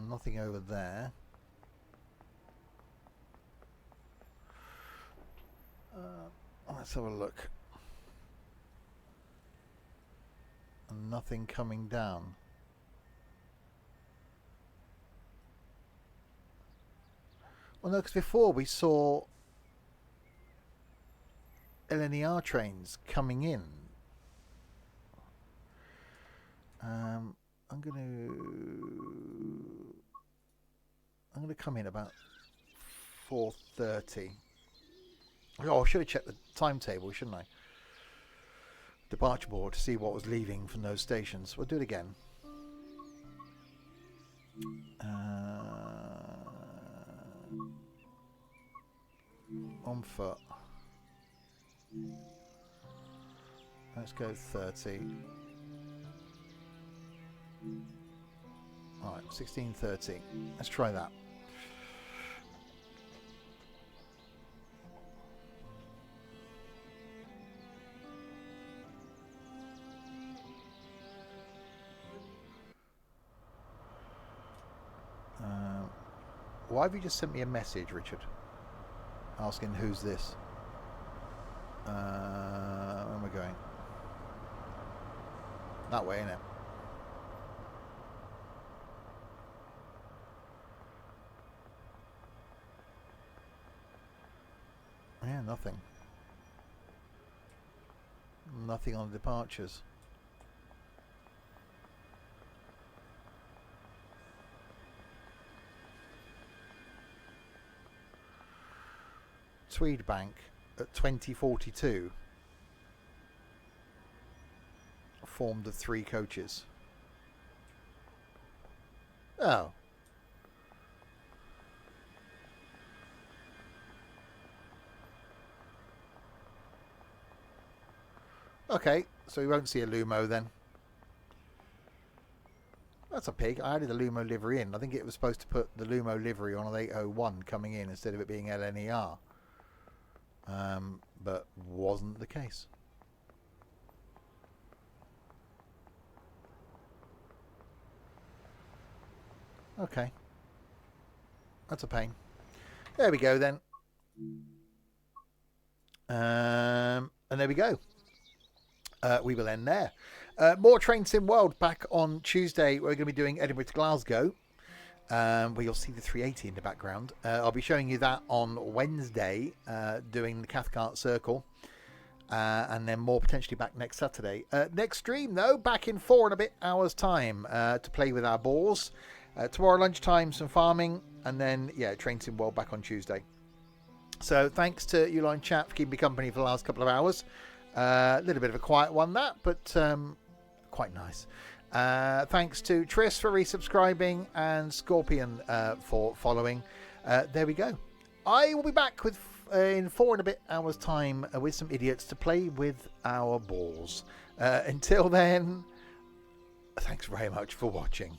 Nothing over there. Let's have a look. And nothing coming down. Well, no, because before we saw LNER trains coming in. I'm going to come in about 4:30. Oh, I should have checked the timetable, shouldn't I? Departure board to see what was leaving from those stations. We'll do it again. On foot. Let's go 30. Alright, 16:30. Let's try that. Why have you just sent me a message, Richard? Asking who's this? Where am I going? That way, innit? Yeah, nothing. Nothing on the departures. Tweed Bank at 2042 formed of 3 coaches. Oh. Okay, so we won't see a Lumo then. That's a pig. I added the Lumo livery in. I think it was supposed to put the Lumo livery on an 801 coming in instead of it being LNER. But wasn't the case. Okay. That's a pain. There we go then. And there we go. We will end there. More Train Sim World back on Tuesday. We're going to be doing Edinburgh to Glasgow. Where you'll see the 380 in the background. I'll be showing you that on Wednesday, doing the Cathcart Circle. And then more potentially back next Saturday. Next stream, though, back in 4 and a bit hours' time to play with our boars. Tomorrow lunchtime, some farming. And then, yeah, Train Sim World back on Tuesday. So thanks to Uline Chat for keeping me company for the last couple of hours. A little bit of a quiet one, that, but quite nice. Thanks to Triss for resubscribing and Scorpion for following. There we go. I will be back with in 4 and a bit hours time with some idiots to play with our balls. Until then, thanks very much for watching.